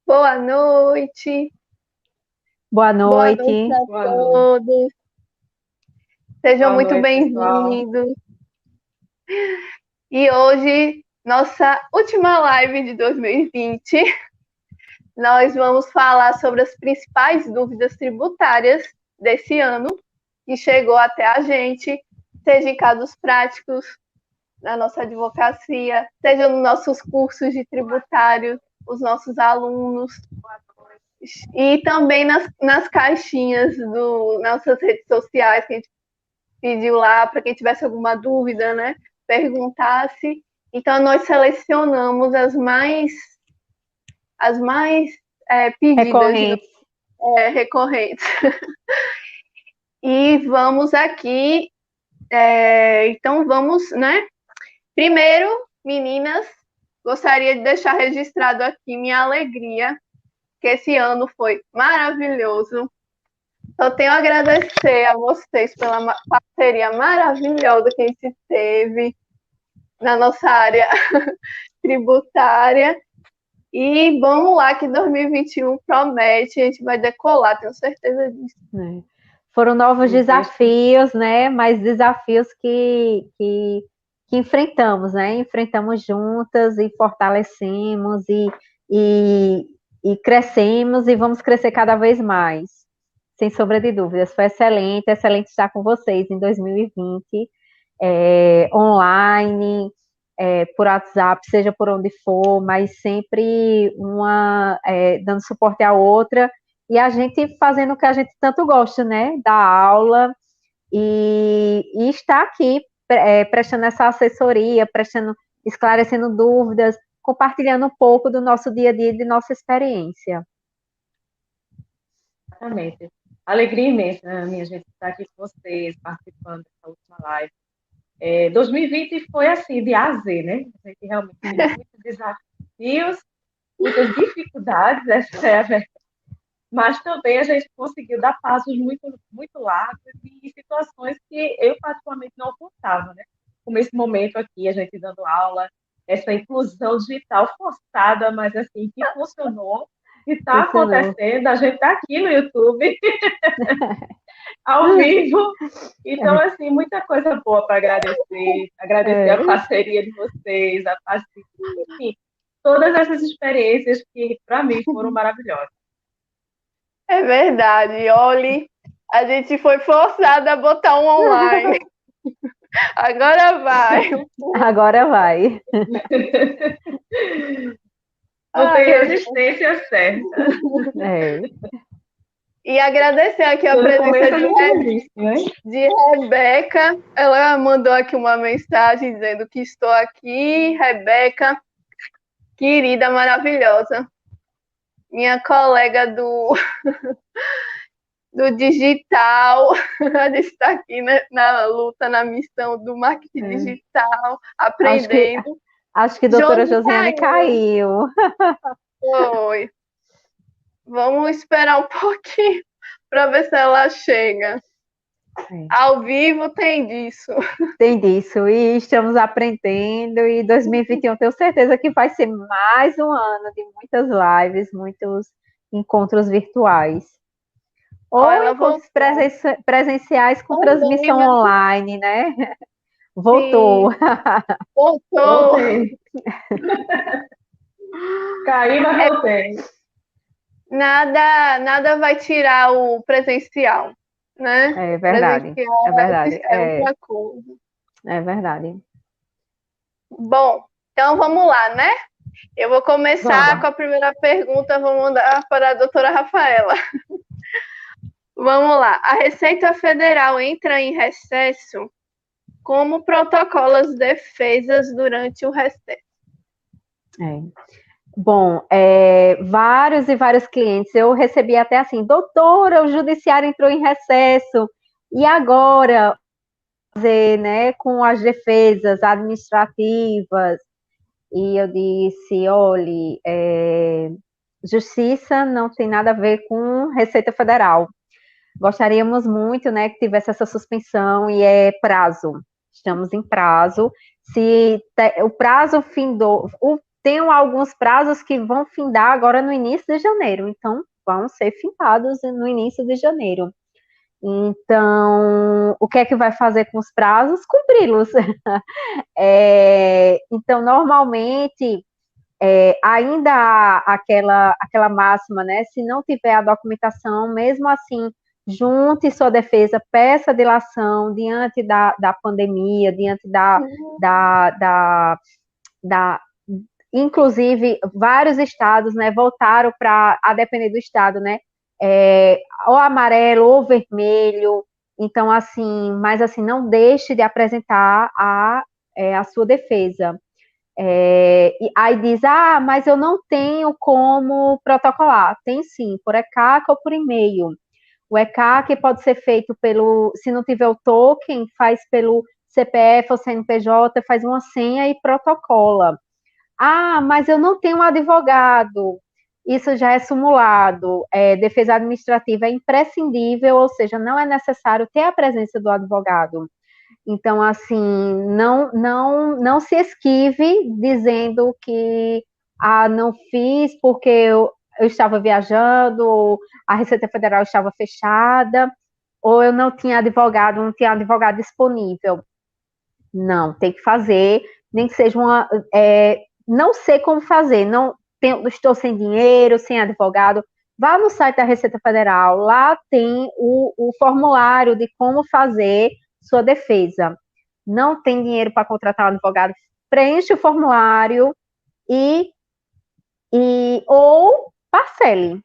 Boa noite. Boa Boa noite noite. a Boa noite. todos. Sejam Boa muito noite, pessoal. bem-vindos. E hoje, nossa última live de 2020, nós vamos falar sobre as principais dúvidas tributárias desse ano, que chegou até a gente, seja em casos práticos, na nossa advocacia, seja nos nossos cursos de tributário, os nossos alunos, e também nas caixinhas nas nossas redes sociais, que a gente pediu lá para quem tivesse alguma dúvida, né? Perguntasse. Então, nós selecionamos as mais pedidas, Recorrentes. recorrentes. E vamos aqui. Então, vamos, né? Primeiro, meninas, gostaria de deixar registrado aqui minha alegria, que esse ano foi maravilhoso. Só tenho a agradecer a vocês pela parceria maravilhosa que a gente teve na nossa área tributária. E vamos lá, que 2021 promete, a gente vai decolar, tenho certeza disso. Foram novos desafios, né? Mas desafios que enfrentamos, né? Enfrentamos juntas e fortalecemos e crescemos e vamos crescer cada vez mais, sem sombra de dúvidas. Foi excelente estar com vocês em 2020, online, por WhatsApp, seja por onde for, mas sempre uma dando suporte à outra e a gente fazendo o que a gente tanto gosta, né? Da aula e estar aqui prestando essa assessoria, esclarecendo dúvidas, compartilhando um pouco do nosso dia a dia, de nossa experiência. Exatamente. Alegria imensa, né, minha gente, estar aqui com vocês, participando dessa última live. 2020 foi assim, de A a Z, né? A gente realmente teve muitos desafios, muitas dificuldades, essa é a verdade. Mas também a gente conseguiu dar passos muito, muito largos em situações que eu particularmente não contava, né? Como esse momento aqui, a gente dando aula, essa inclusão digital forçada, mas assim, que funcionou, que está acontecendo, a gente está aqui no YouTube, ao vivo. Então, assim, muita coisa boa para agradecer a parceria de vocês, a parceria, enfim, todas essas experiências que, para mim, foram maravilhosas. É verdade, olhe, a gente foi forçada a botar um online. Agora vai. Agora vai. Não tem resistência certa. E agradecer aqui a presença de Rebeca. Ela mandou aqui uma mensagem dizendo que estou aqui, Rebeca, querida, maravilhosa. Minha colega do digital, a gente está aqui, né, na luta, na missão do marketing digital, aprendendo. Acho que a doutora Josiane caiu. Foi. Vamos esperar um pouquinho para ver se ela chega. Ao vivo tem disso. Tem disso, e estamos aprendendo, e 2021 tenho certeza que vai ser mais um ano de muitas lives, muitos encontros virtuais. Ou encontros presenciais com transmissão online, né? Voltou. Voltou. Caiu, mas voltei. Nada vai tirar o presencial, né? É verdade. É verdade. Outra coisa. É verdade. Bom, então vamos lá, né? Eu vou começar com a primeira pergunta, vou mandar para a doutora Rafaela. Vamos lá. A Receita Federal entra em recesso? Como protocola as defesas durante o recesso? Bom, vários e vários clientes, eu recebi até assim, doutora, o judiciário entrou em recesso, e agora, né, com as defesas administrativas, e eu disse, olhe, justiça não tem nada a ver com Receita Federal. Gostaríamos muito, né, que tivesse essa suspensão, e estamos em prazo. Se o prazo findou, o tem alguns prazos que vão findar agora no início de janeiro, então vão ser findados no início de janeiro. Então, o que é que vai fazer com os prazos? Cumpri-los. Então, normalmente, ainda há aquela máxima, né? Se não tiver a documentação, mesmo assim, junte sua defesa, peça dilação diante da pandemia, diante da inclusive, vários estados, né, voltaram para, a depender do estado, né, ou amarelo ou vermelho. Então, assim, mas assim, não deixe de apresentar a sua defesa. E aí diz, mas eu não tenho como protocolar. Tem sim, por ECAC ou por e-mail. O ECAC pode ser feito se não tiver o token, faz pelo CPF ou CNPJ, faz uma senha e protocola. Mas eu não tenho um advogado. Isso já é simulado. Defesa administrativa é imprescindível, ou seja, não é necessário ter a presença do advogado. Então, assim, não se esquive dizendo que não fiz porque eu estava viajando, ou a Receita Federal estava fechada, ou eu não tinha advogado disponível. Não, tem que fazer, nem que seja não sei como fazer, estou sem dinheiro, sem advogado. Vá no site da Receita Federal, lá tem o formulário de como fazer sua defesa. Não tem dinheiro para contratar um advogado, preenche o formulário ou parcele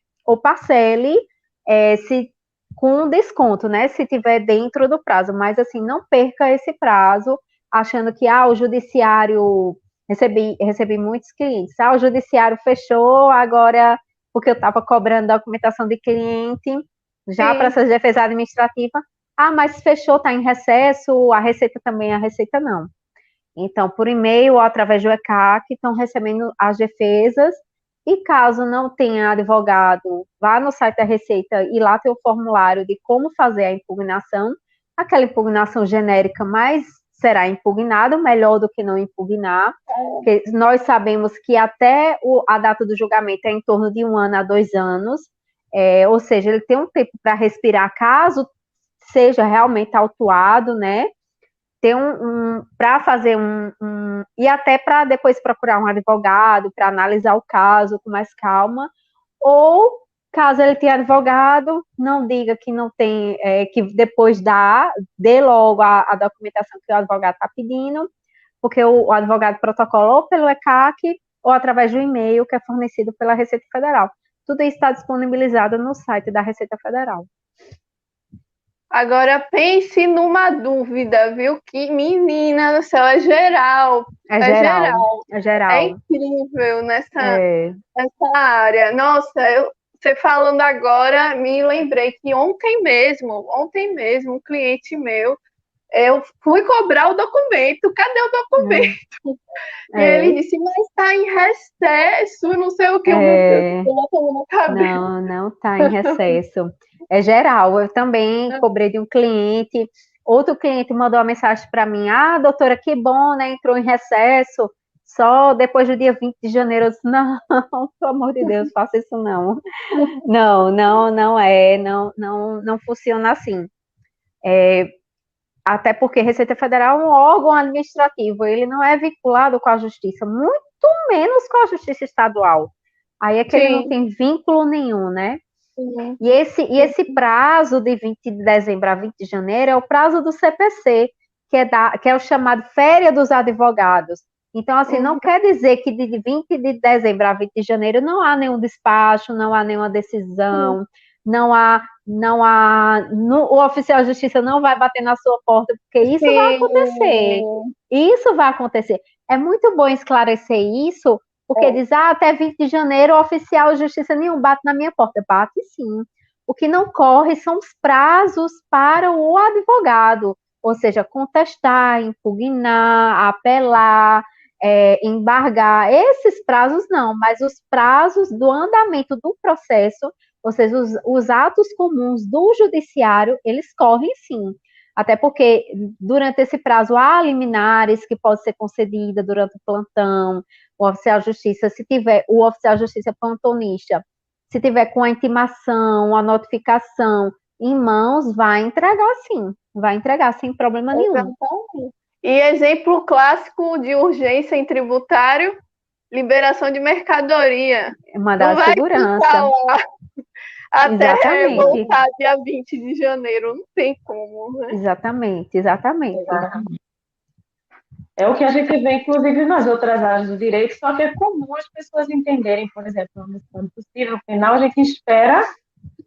com desconto, né? Se tiver dentro do prazo, mas assim, não perca esse prazo, achando que o judiciário, recebi muitos clientes, o judiciário fechou, agora, porque eu estava cobrando documentação de cliente, já para essa defesa administrativa, mas fechou, está em recesso, a Receita também, a Receita não. Então, por e-mail ou através do ECAC, estão recebendo as defesas, e caso não tenha advogado, vá no site da Receita e lá tem o formulário de como fazer a impugnação, aquela impugnação genérica, mas será impugnado, melhor do que não impugnar, porque nós sabemos que até a data do julgamento é em torno de 1 ano a 2 anos, ou seja, ele tem um tempo para respirar, caso seja realmente autuado, né? Ter para fazer e até para depois procurar um advogado para analisar o caso com mais calma, ou caso ele tenha advogado, não diga que não tem, que depois dê logo a documentação que o advogado está pedindo, porque o advogado protocolou pelo ECAC ou através do e-mail que é fornecido pela Receita Federal. Tudo isso está disponibilizado no site da Receita Federal. Agora pense numa dúvida, viu? Que menina do céu, é geral. É geral. É incrível nessa área. Nossa, você falando agora, me lembrei que ontem mesmo, um cliente meu, eu fui cobrar o documento. Cadê o documento? E ele disse, mas está em recesso, não sei o que. Não está em recesso. É geral. Eu também cobrei de um cliente. Outro cliente mandou uma mensagem para mim, doutora, que bom, né? Entrou em recesso só depois do dia 20 de janeiro. Eu disse, não, pelo amor de Deus, faça isso não. Não funciona assim. Até porque a Receita Federal é um órgão administrativo, ele não é vinculado com a Justiça, muito menos com a Justiça Estadual. Aí é que ele não tem vínculo nenhum, né? Sim. E esse prazo de 20 de dezembro a 20 de janeiro é o prazo do CPC, que é o chamado Férias dos Advogados. Então, assim, não quer dizer que de 20 de dezembro a 20 de janeiro não há nenhum despacho, não há nenhuma decisão, o oficial de justiça não vai bater na sua porta, porque isso vai acontecer. Isso vai acontecer. É muito bom esclarecer isso, porque diz, até 20 de janeiro o oficial de justiça nenhum bate na minha porta. Bate sim. O que não corre são os prazos para o advogado, ou seja, contestar, impugnar, apelar, embargar. Esses prazos não, mas os prazos do andamento do processo, ou seja, os atos comuns do judiciário, eles correm sim. Até porque, durante esse prazo, há liminares que podem ser concedidas durante o plantão, o oficial de justiça, se tiver, o oficial de justiça plantonista, se tiver com a intimação, a notificação em mãos, vai entregar sem problema nenhum. Exatamente. E exemplo clássico de urgência em tributário, liberação de mercadoria. Mandado de segurança. Lá até Exatamente. voltar dia 20 de janeiro, não tem como, né? Exatamente. É o que a gente vê, inclusive, nas outras áreas do direito, só que é comum as pessoas entenderem, por exemplo, no plano possível, no final, a gente espera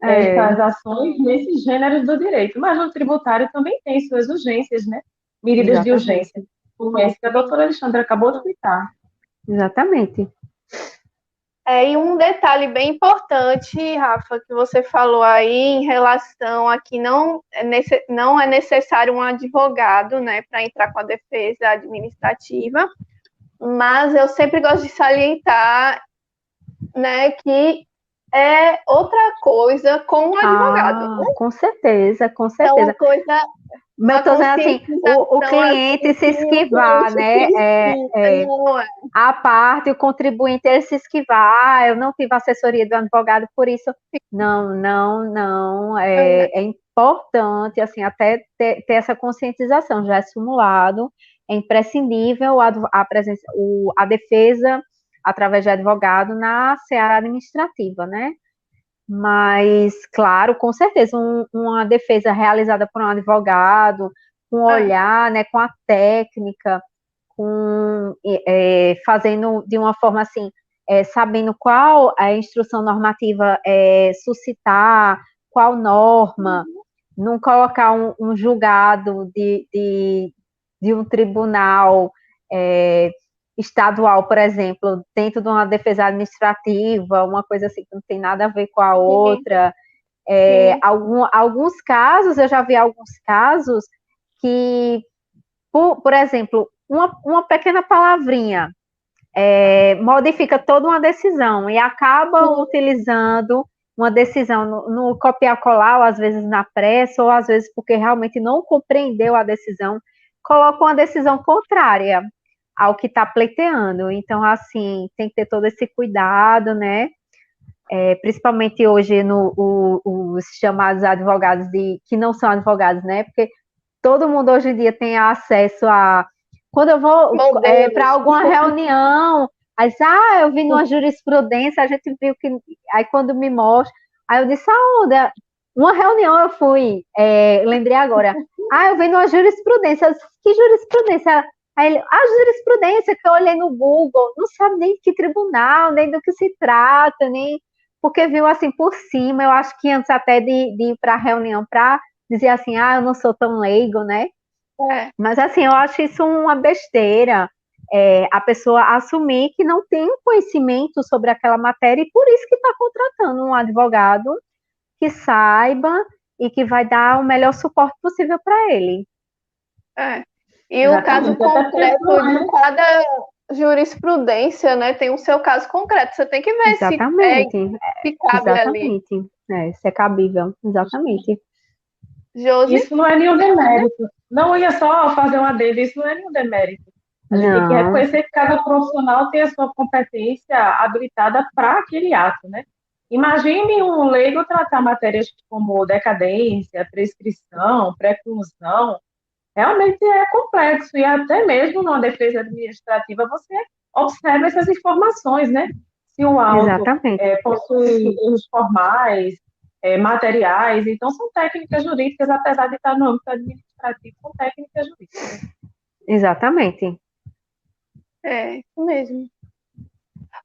essas ações nesses gêneros do direito, mas no tributário também tem suas urgências, né? Medidas de urgência, como essa que a doutora Alexandra acabou de citar. Exatamente. E um detalhe bem importante, Rafa, que você falou aí em relação a que não é necessário um advogado, né, para entrar com a defesa administrativa, mas eu sempre gosto de salientar, né, que é outra coisa com um advogado. Né? Com certeza. Então, uma coisa... Eu estou dizendo assim, o cliente se esquivar, né? A parte, o contribuinte, ele se esquivar, eu não tive assessoria do advogado, por isso, não, é importante, assim, até ter essa conscientização, já é simulado, é imprescindível a defesa através de advogado na seara administrativa, né? Mas, claro, com certeza, uma defesa realizada por um advogado, com olhar, né, com a técnica, fazendo de uma forma assim, sabendo qual a instrução normativa suscitar, qual norma, não colocar um julgado de um tribunal estadual, por exemplo, dentro de uma defesa administrativa, uma coisa assim que não tem nada a ver com a outra. Alguns casos, eu já vi alguns casos que, por exemplo, uma pequena palavrinha modifica toda uma decisão e acaba utilizando uma decisão no copiar-colar, ou às vezes na pressa, ou às vezes porque realmente não compreendeu a decisão, coloca uma decisão contrária ao que está pleiteando. Então, assim, tem que ter todo esse cuidado, né? Principalmente hoje os chamados advogados que não são advogados, né? Porque todo mundo hoje em dia tem acesso a... Quando eu vou para alguma reunião, aí eu vi numa jurisprudência, a gente viu que... Aí quando me mostra, aí eu disse, aonde? Uma reunião eu fui, lembrei agora. Eu vi numa jurisprudência. Eu disse, que jurisprudência? Aí ele, a jurisprudência que eu olhei no Google, não sabe nem de que tribunal, nem do que se trata, nem... Porque viu assim por cima, eu acho que antes até de ir para a reunião para dizer assim, eu não sou tão leigo, né? Mas assim, eu acho isso uma besteira, a pessoa assumir que não tem conhecimento sobre aquela matéria e por isso que está contratando um advogado que saiba e que vai dar o melhor suporte possível para ele. E exatamente. O caso concreto de cada jurisprudência, né, tem o seu caso concreto. Você tem que ver se cabe ali. Se é cabível, exatamente. Josi? Isso não é nenhum demérito. Não, ia só fazer uma adendo, isso não é nenhum demérito. A gente tem que reconhecer que cada profissional tem a sua competência habilitada para aquele ato, né? Imagine um leigo tratar matérias como decadência, prescrição, preclusão. Realmente é complexo, e até mesmo numa defesa administrativa você observa essas informações, né? Se o auto possui erros formais, materiais, então são técnicas jurídicas, apesar de estar no âmbito administrativo, são técnicas jurídicas. Exatamente. Isso mesmo.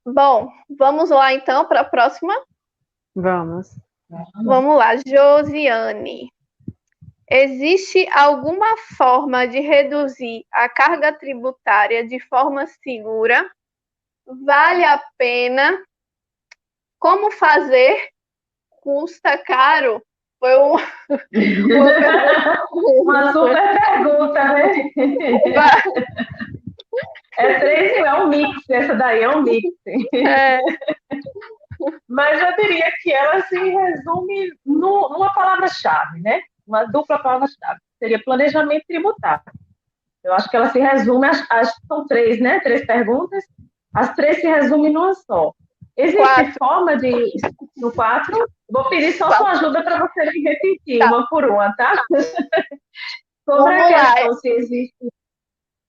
Bom, vamos lá então para a próxima? Vamos. Vamos lá, Josiane. Existe alguma forma de reduzir a carga tributária de forma segura? Vale a pena? Como fazer? Custa caro? Foi uma super pergunta, né? É um mix, essa daí é um mix. Mas eu diria que ela se resume numa palavra-chave, né? Uma dupla palavra-chave: seria planejamento tributário. Eu acho que ela se resume, são três, né? Três perguntas. As três se resumem numa só. Existe forma de... No 4? Vou pedir só sua ajuda para você me repetir, uma por uma, tá? Sobre a questão se existe...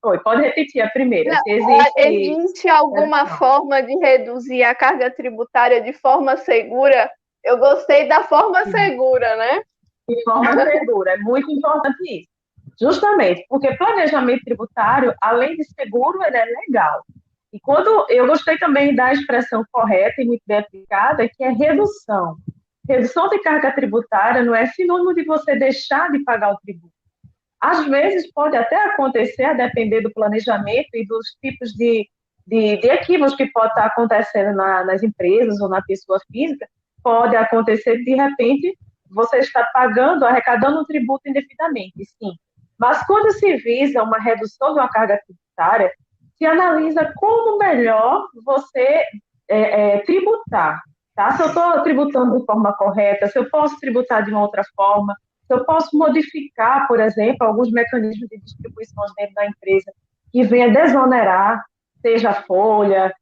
Oi, pode repetir a primeira. Se existe alguma forma de reduzir a carga tributária de forma segura? Eu gostei da forma segura, né? De forma segura, é muito importante isso. Justamente, porque planejamento tributário, além de seguro, ele é legal. E quando eu gostei também da expressão correta e muito bem aplicada, que é redução. Redução de carga tributária não é sinônimo de você deixar de pagar o tributo. Às vezes pode até acontecer, a depender do planejamento e dos tipos de equívocos que pode estar acontecendo nas empresas ou na pessoa física, pode acontecer, de repente, você está pagando, arrecadando um tributo indevidamente, sim. Mas quando se visa uma redução de uma carga tributária, se analisa como melhor você tributar. Tá? Se eu estou tributando de forma correta, se eu posso tributar de uma outra forma, se eu posso modificar, por exemplo, alguns mecanismos de distribuição dentro da empresa que venha desonerar, seja a folha,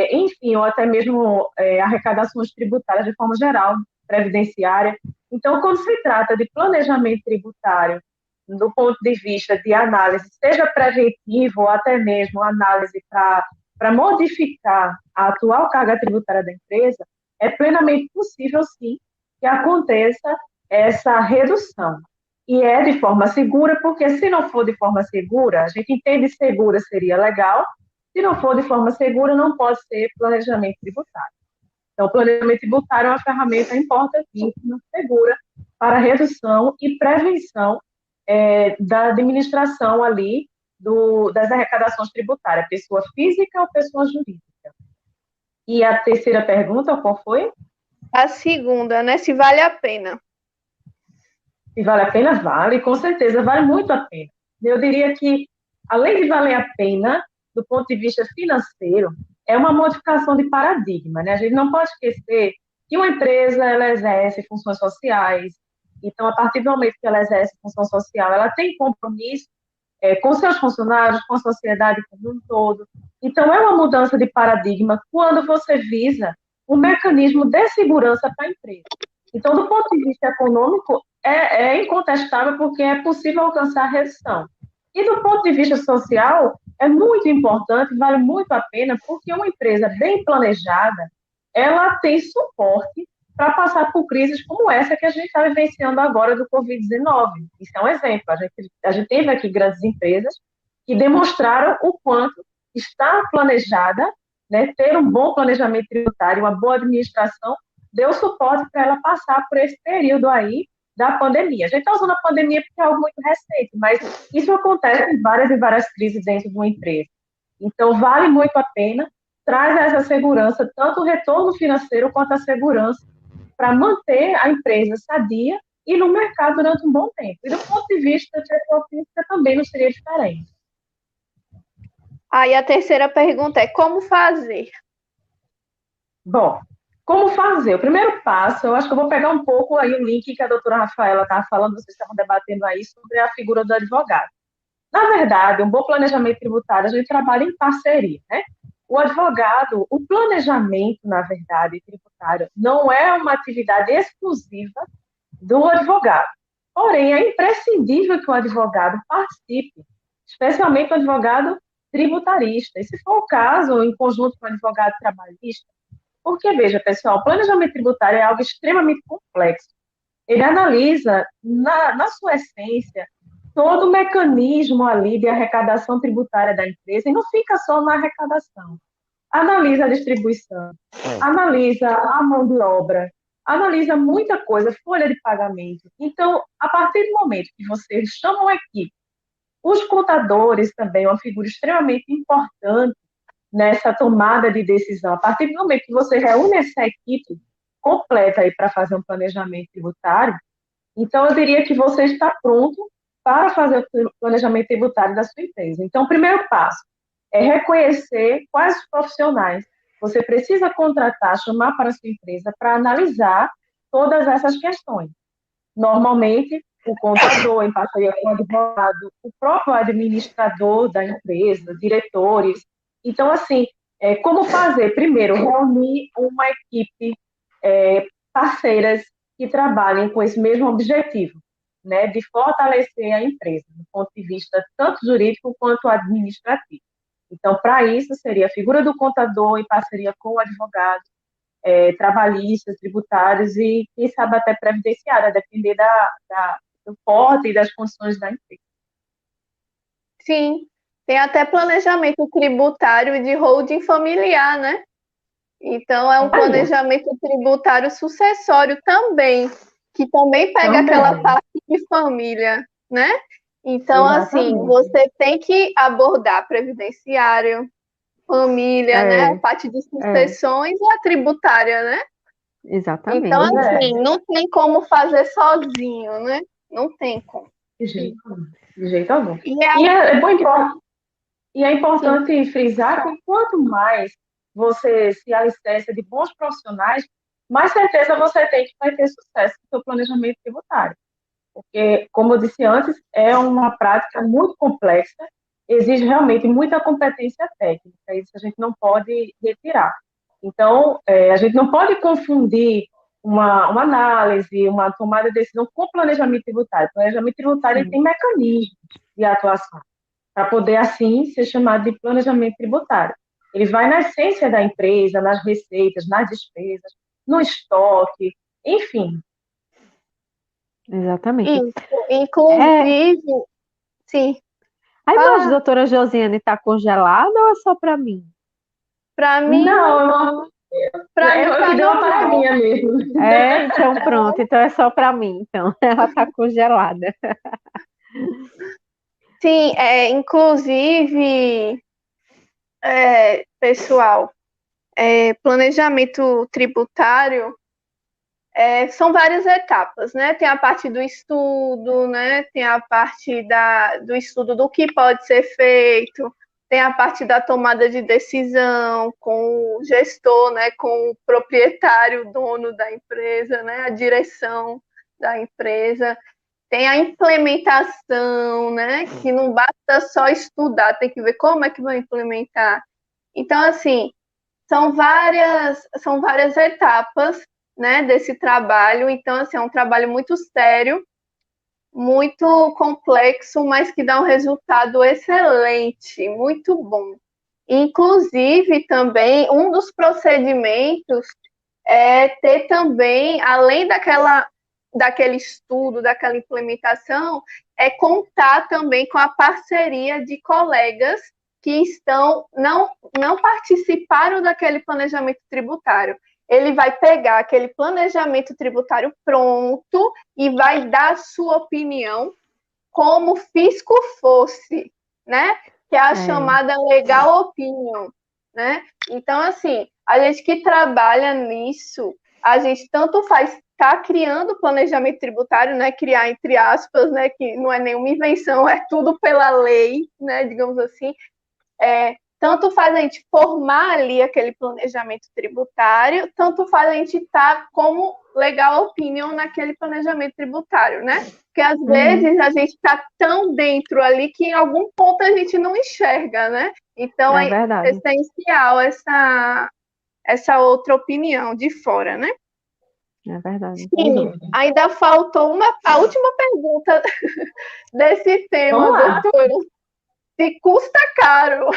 enfim, ou até mesmo arrecadações tributárias de forma geral, previdenciária. Então, quando se trata de planejamento tributário, do ponto de vista de análise, seja preventivo ou até mesmo análise para modificar a atual carga tributária da empresa, é plenamente possível, sim, que aconteça essa redução. E é de forma segura, porque se não for de forma segura, a gente entende segura seria legal, se não for de forma segura, não pode ser planejamento tributário. Então, o planejamento tributário é uma ferramenta importantíssima, segura, para redução e prevenção da administração ali das arrecadações tributárias, pessoa física ou pessoa jurídica. E a terceira pergunta, qual foi? A segunda, né? Se vale a pena. Se vale a pena, vale, com certeza, vale muito a pena. Eu diria que, além de valer a pena, do ponto de vista financeiro, é uma modificação de paradigma, né? A gente não pode esquecer que uma empresa, ela exerce funções sociais, então, a partir do momento que ela exerce função social, ela tem compromisso com seus funcionários, com a sociedade como um todo. Então, é uma mudança de paradigma quando você visa um mecanismo de segurança para a empresa. Então, do ponto de vista econômico, é incontestável porque é possível alcançar redução. E do ponto de vista social, é muito importante, vale muito a pena, porque uma empresa bem planejada, ela tem suporte para passar por crises como essa que a gente está vivenciando agora do Covid-19. Isso é um exemplo. A gente teve aqui grandes empresas que demonstraram o quanto está planejada, né, ter um bom planejamento tributário, uma boa administração, deu suporte para ela passar por esse período aí da pandemia. A gente está usando a pandemia porque é algo muito recente, mas isso acontece em várias e várias crises dentro de uma empresa. Então, vale muito a pena, traz essa segurança, tanto o retorno financeiro quanto a segurança, para manter a empresa sadia e no mercado durante um bom tempo. E do ponto de vista de pessoa física também não seria diferente. Aí a terceira pergunta é como fazer? Bom, como fazer? O primeiro passo, eu acho que eu vou pegar um pouco aí o link que a doutora Rafaela estava falando, vocês estavam debatendo aí sobre a figura do advogado. Na verdade, um bom planejamento tributário, a gente trabalha em parceria, né? O advogado, o planejamento, na verdade, tributário, não é uma atividade exclusiva do advogado. Porém, é imprescindível que o advogado participe, especialmente o advogado tributarista. E se for o caso, em conjunto com o advogado trabalhista, porque, veja, pessoal, o planejamento tributário é algo extremamente complexo. Ele analisa, na sua essência, todo o mecanismo ali de arrecadação tributária da empresa, e não fica só na arrecadação. Analisa a distribuição, analisa a mão de obra, analisa muita coisa, folha de pagamento. Então, a partir do momento que vocês chamam a equipe, os contadores também, uma figura extremamente importante nessa tomada de decisão, a partir do momento que você reúne essa equipe completa aí para fazer um planejamento tributário, então eu diria que você está pronto para fazer o planejamento tributário da sua empresa. Então, o primeiro passo é reconhecer quais profissionais você precisa contratar, chamar para a sua empresa para analisar todas essas questões. Normalmente, o contador, em parceria com o advogado, o próprio administrador da empresa, diretores. Então, assim, como fazer? Primeiro, reunir uma equipe parceiras que trabalhem com esse mesmo objetivo, né, de fortalecer a empresa, do ponto de vista tanto jurídico quanto administrativo. Então, para isso, seria a figura do contador em parceria com o advogado, trabalhistas, tributários e, quem sabe, até previdenciária, a depender do porte e das condições da empresa. Sim, tem até planejamento tributário de holding familiar, né? Então, é um planejamento tributário sucessório também, que também pega aquela parte de família, né? Então, assim, você tem que abordar previdenciário, família, né? A parte de sucessões e a tributária, né? Exatamente. Então, assim, não tem como fazer sozinho, né? Não tem como. De jeito algum. E é importante frisar que quanto mais você se alicerça de bons profissionais, mais certeza você tem que vai ter sucesso no seu planejamento tributário. Porque, como eu disse antes, é uma prática muito complexa, exige realmente muita competência técnica, isso a gente não pode retirar. Então, a gente não pode confundir uma análise, uma tomada de decisão com planejamento tributário. O planejamento tributário ele tem mecanismos de atuação para poder, assim, ser chamado de planejamento tributário. Ele vai na essência da empresa, nas receitas, nas despesas, no estoque, enfim. Exatamente. Inclusive, sim. A imagem da doutora Josiane está congelada ou é só para mim? Para mim, não. Eu que dei uma paradinha mesmo. Então pronto. Então é só para mim. Então, ela está congelada. Sim, inclusive, pessoal, planejamento tributário são várias etapas, né? Tem a parte do estudo, né? Tem a parte do estudo do que pode ser feito, tem a parte da tomada de decisão com o gestor, né? Com o proprietário, dono da empresa, né? A direção da empresa. Tem a implementação, né? Que não basta só estudar, tem que ver como é que vai implementar. Então, assim, são várias etapas, né, desse trabalho. Então, assim, é um trabalho muito sério, muito complexo, mas que dá um resultado excelente, muito bom. Inclusive, também, um dos procedimentos é ter também, além daquele estudo, daquela implementação, é contar também com a parceria de colegas que não participaram daquele planejamento tributário. Ele vai pegar aquele planejamento tributário pronto e vai dar sua opinião como fisco fosse, né? Que é a chamada legal opinion, né? Então, assim, a gente que trabalha nisso, a gente tanto faz tá criando planejamento tributário, né? Criar entre aspas, né? Que não é nenhuma invenção, é tudo pela lei, né? Digamos assim. Tanto faz a gente formar ali aquele planejamento tributário, tanto faz a gente estar como legal opinion naquele planejamento tributário, né? Porque às vezes a gente está tão dentro ali que em algum ponto a gente não enxerga, né? Então é essencial essa outra opinião de fora, né? É verdade. Sim, ainda faltou a última pergunta desse tema, doutora. Se custa caro.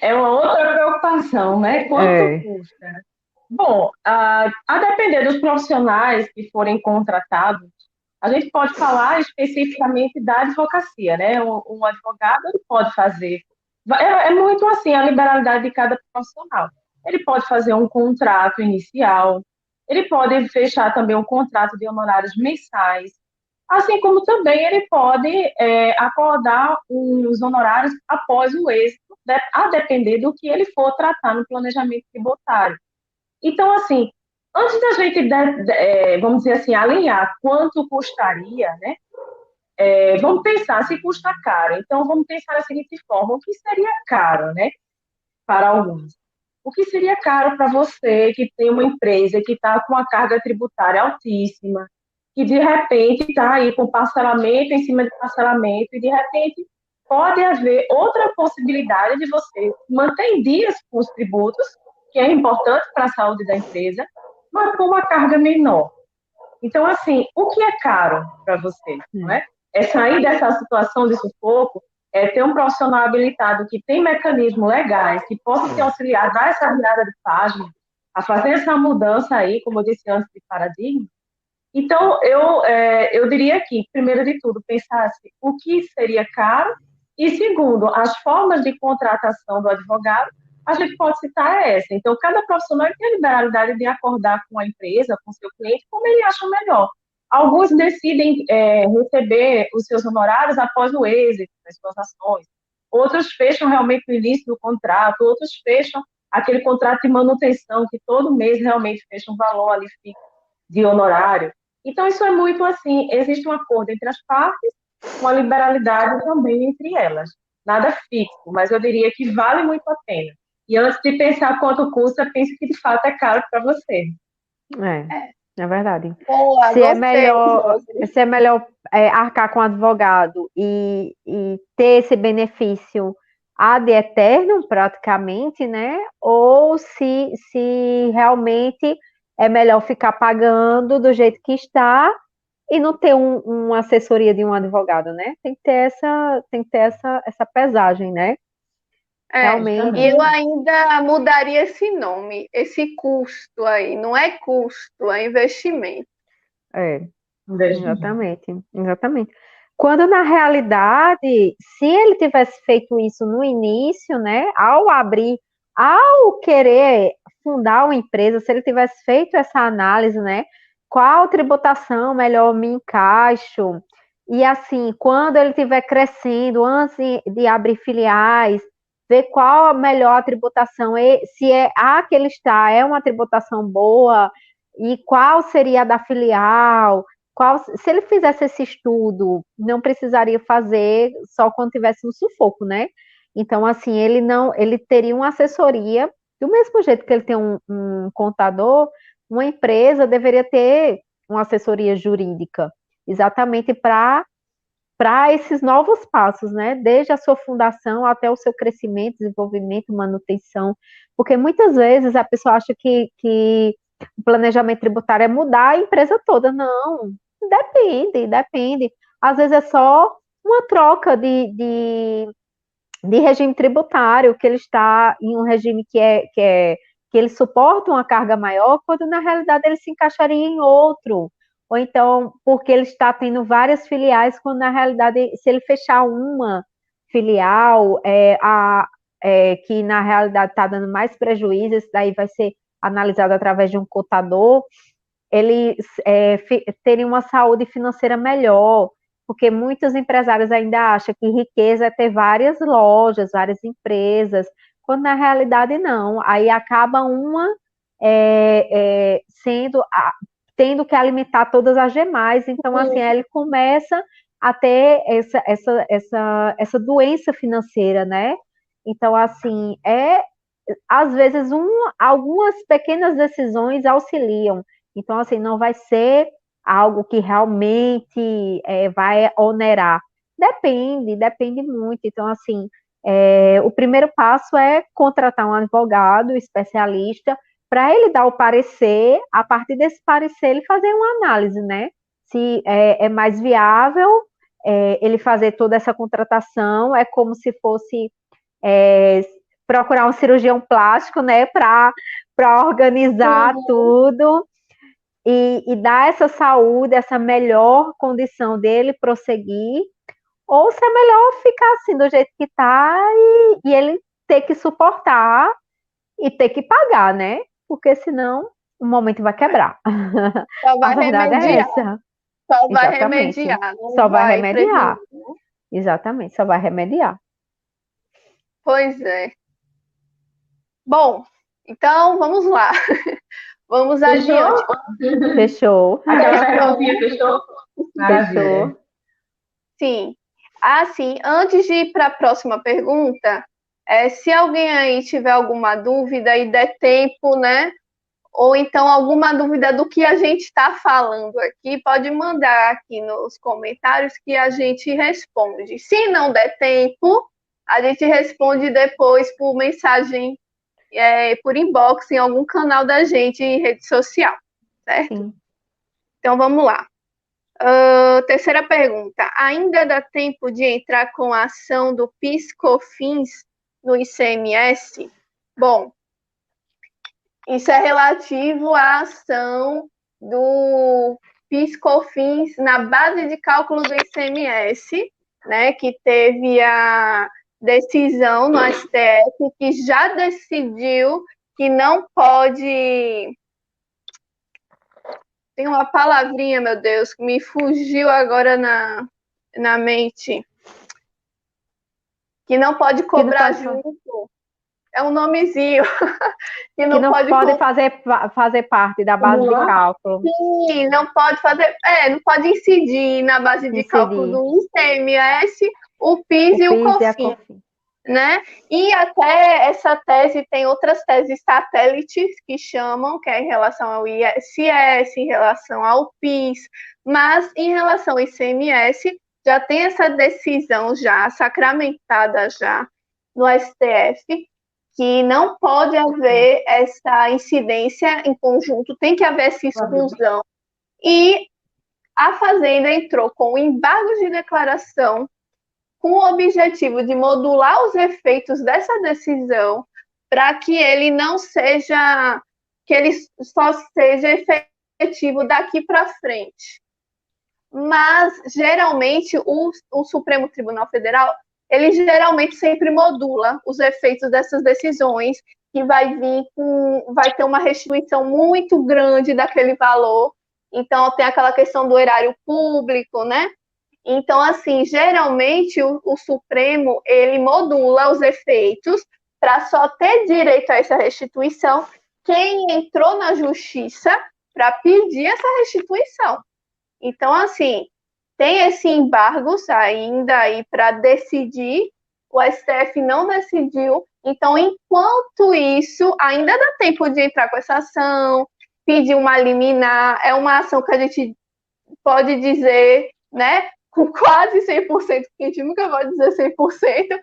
É uma outra preocupação, né? Quanto custa? Bom, a depender dos profissionais que forem contratados, a gente pode falar especificamente da advocacia, né? Um advogado ele pode fazer. É muito assim a liberalidade de cada profissional. Ele pode fazer um contrato inicial, ele pode fechar também um contrato de honorários mensais, assim como também ele pode acordar os honorários após o êxito, a depender do que ele for tratar no planejamento tributário. Então, assim, antes da gente, vamos dizer assim, alinhar quanto custaria, né? Vamos pensar se custa caro. Então, vamos pensar da seguinte forma: o que seria caro, né? Para alguns. O que seria caro para você que tem uma empresa que está com uma carga tributária altíssima, que de repente está aí com parcelamento em cima de parcelamento, e de repente pode haver outra possibilidade de você manter em dias com os tributos, que é importante para a saúde da empresa, mas com uma carga menor. Então, assim, o que é caro para você, não é? É sair dessa situação de sufoco, é ter um profissional habilitado que tem mecanismos legais, que possa te auxiliar, dar essa virada de página, a fazer essa mudança aí, como eu disse antes, de paradigma. Então, eu diria que, primeiro de tudo, pensasse o que seria caro, e segundo, as formas de contratação do advogado, a gente pode citar essa. Então, cada profissional tem a liberalidade de acordar com a empresa, com o seu cliente, como ele acha melhor. Alguns decidem receber os seus honorários após o êxito das suas ações. Outros fecham realmente no início do contrato, outros fecham aquele contrato de manutenção, que todo mês realmente fecha um valor ali fixo de honorário. Então, isso é muito assim, existe um acordo entre as partes, uma liberalidade também entre elas. Nada fixo, mas eu diria que vale muito a pena. E antes de pensar quanto custa, pense que de fato é caro para você. É verdade. Boa, Se é gostei, melhor, Rose. se é melhor arcar com advogado e ter esse benefício ad eterno, praticamente, né? Ou se realmente é melhor ficar pagando do jeito que está e não ter uma assessoria de um advogado, né? Tem que ter essa pesagem, né? Realmente. E eu ainda mudaria esse nome, esse custo aí. Não é custo, é investimento. Exatamente. Quando na realidade, se ele tivesse feito isso no início, né, ao querer fundar uma empresa, se ele tivesse feito essa análise, né, qual tributação melhor me encaixo, e assim, quando ele estiver crescendo, antes de abrir filiais, ver qual a melhor tributação, se é a que ele está, é uma tributação boa, e qual seria a da filial, se ele fizesse esse estudo, não precisaria fazer só quando tivesse um sufoco, né? Então, assim, ele teria uma assessoria, do mesmo jeito que ele tem um contador, uma empresa deveria ter uma assessoria jurídica, exatamente para esses novos passos, né? Desde a sua fundação até o seu crescimento, desenvolvimento, manutenção, porque muitas vezes a pessoa acha que o planejamento tributário é mudar a empresa toda. Não, depende. Às vezes é só uma troca de regime tributário, que ele está em um regime que ele suporta uma carga maior, quando na realidade ele se encaixaria em outro. Ou então, porque ele está tendo várias filiais, quando na realidade, se ele fechar uma filial, que na realidade está dando mais prejuízo, isso daí vai ser analisado através de um contador, eles terem uma saúde financeira melhor, porque muitos empresários ainda acham que riqueza é ter várias lojas, várias empresas, quando na realidade não. Aí acaba uma tendo que alimentar todas as demais. Então, assim, ele começa a ter essa doença financeira, né? Então, assim, às vezes algumas pequenas decisões auxiliam. Então, assim, não vai ser algo que realmente vai onerar. Depende muito. Então, assim, o primeiro passo é contratar um advogado especialista para ele dar o parecer, a partir desse parecer ele fazer uma análise, né? Se é mais viável ele fazer toda essa contratação, é como se fosse procurar um cirurgião plástico, né, para organizar tudo e dar essa saúde, essa melhor condição dele prosseguir, ou se é melhor ficar assim do jeito que está e ele ter que suportar e ter que pagar, né? Porque senão o momento vai quebrar. Só vai A verdade é remediar. essa. Só vai Exatamente. remediar. Não Só vai remediar. prejudicar. Exatamente, só vai remediar. Pois é. Bom, então vamos lá. Vamos adiante. Fechou. Aquela perguntinha fechou? Maravilha. Fechou. Sim. Assim, antes de ir para a próxima pergunta, se alguém aí tiver alguma dúvida e der tempo, né? ou então alguma dúvida do que a gente está falando aqui, pode mandar aqui nos comentários que a gente responde. Se não der tempo, a gente responde depois por mensagem, por inbox em algum canal da gente em rede social, certo? Sim. Então vamos lá. Terceira pergunta. Ainda dá tempo de entrar com a ação do PIS/COFINS no ICMS? Bom, isso é relativo à ação do PIS/COFINS na base de cálculo do ICMS, né, que teve a decisão no STF, que já decidiu que não pode. Tem uma palavrinha, meu Deus, que me fugiu agora na mente. Que não pode cobrar junto. É um nomezinho. Que não pode fazer parte da base de cálculo. Sim, não pode fazer. Não pode incidir na base de cálculo do ICMS, o PIS e o COFINS. Né? E até essa tese tem outras teses satélites que chamam, que é em relação ao ISS, em relação ao PIS, mas em relação ao ICMS, já tem essa decisão já sacramentada já no STF, que não pode haver essa incidência em conjunto, tem que haver essa exclusão. E a Fazenda entrou com embargos de declaração com o objetivo de modular os efeitos dessa decisão para que ele não seja, que ele só seja efetivo daqui para frente. Mas, geralmente, o Supremo Tribunal Federal, ele geralmente sempre modula os efeitos dessas decisões, que vai ter uma restituição muito grande daquele valor. Então, tem aquela questão do erário público, né? Então, assim, geralmente o Supremo, ele modula os efeitos para só ter direito a essa restituição quem entrou na justiça para pedir essa restituição. Então, assim, tem esse embargos ainda aí para decidir, o STF não decidiu, então, enquanto isso, ainda dá tempo de entrar com essa ação, pedir uma liminar, é uma ação que a gente pode dizer, né, com quase 100%, porque a gente nunca vai dizer 100%,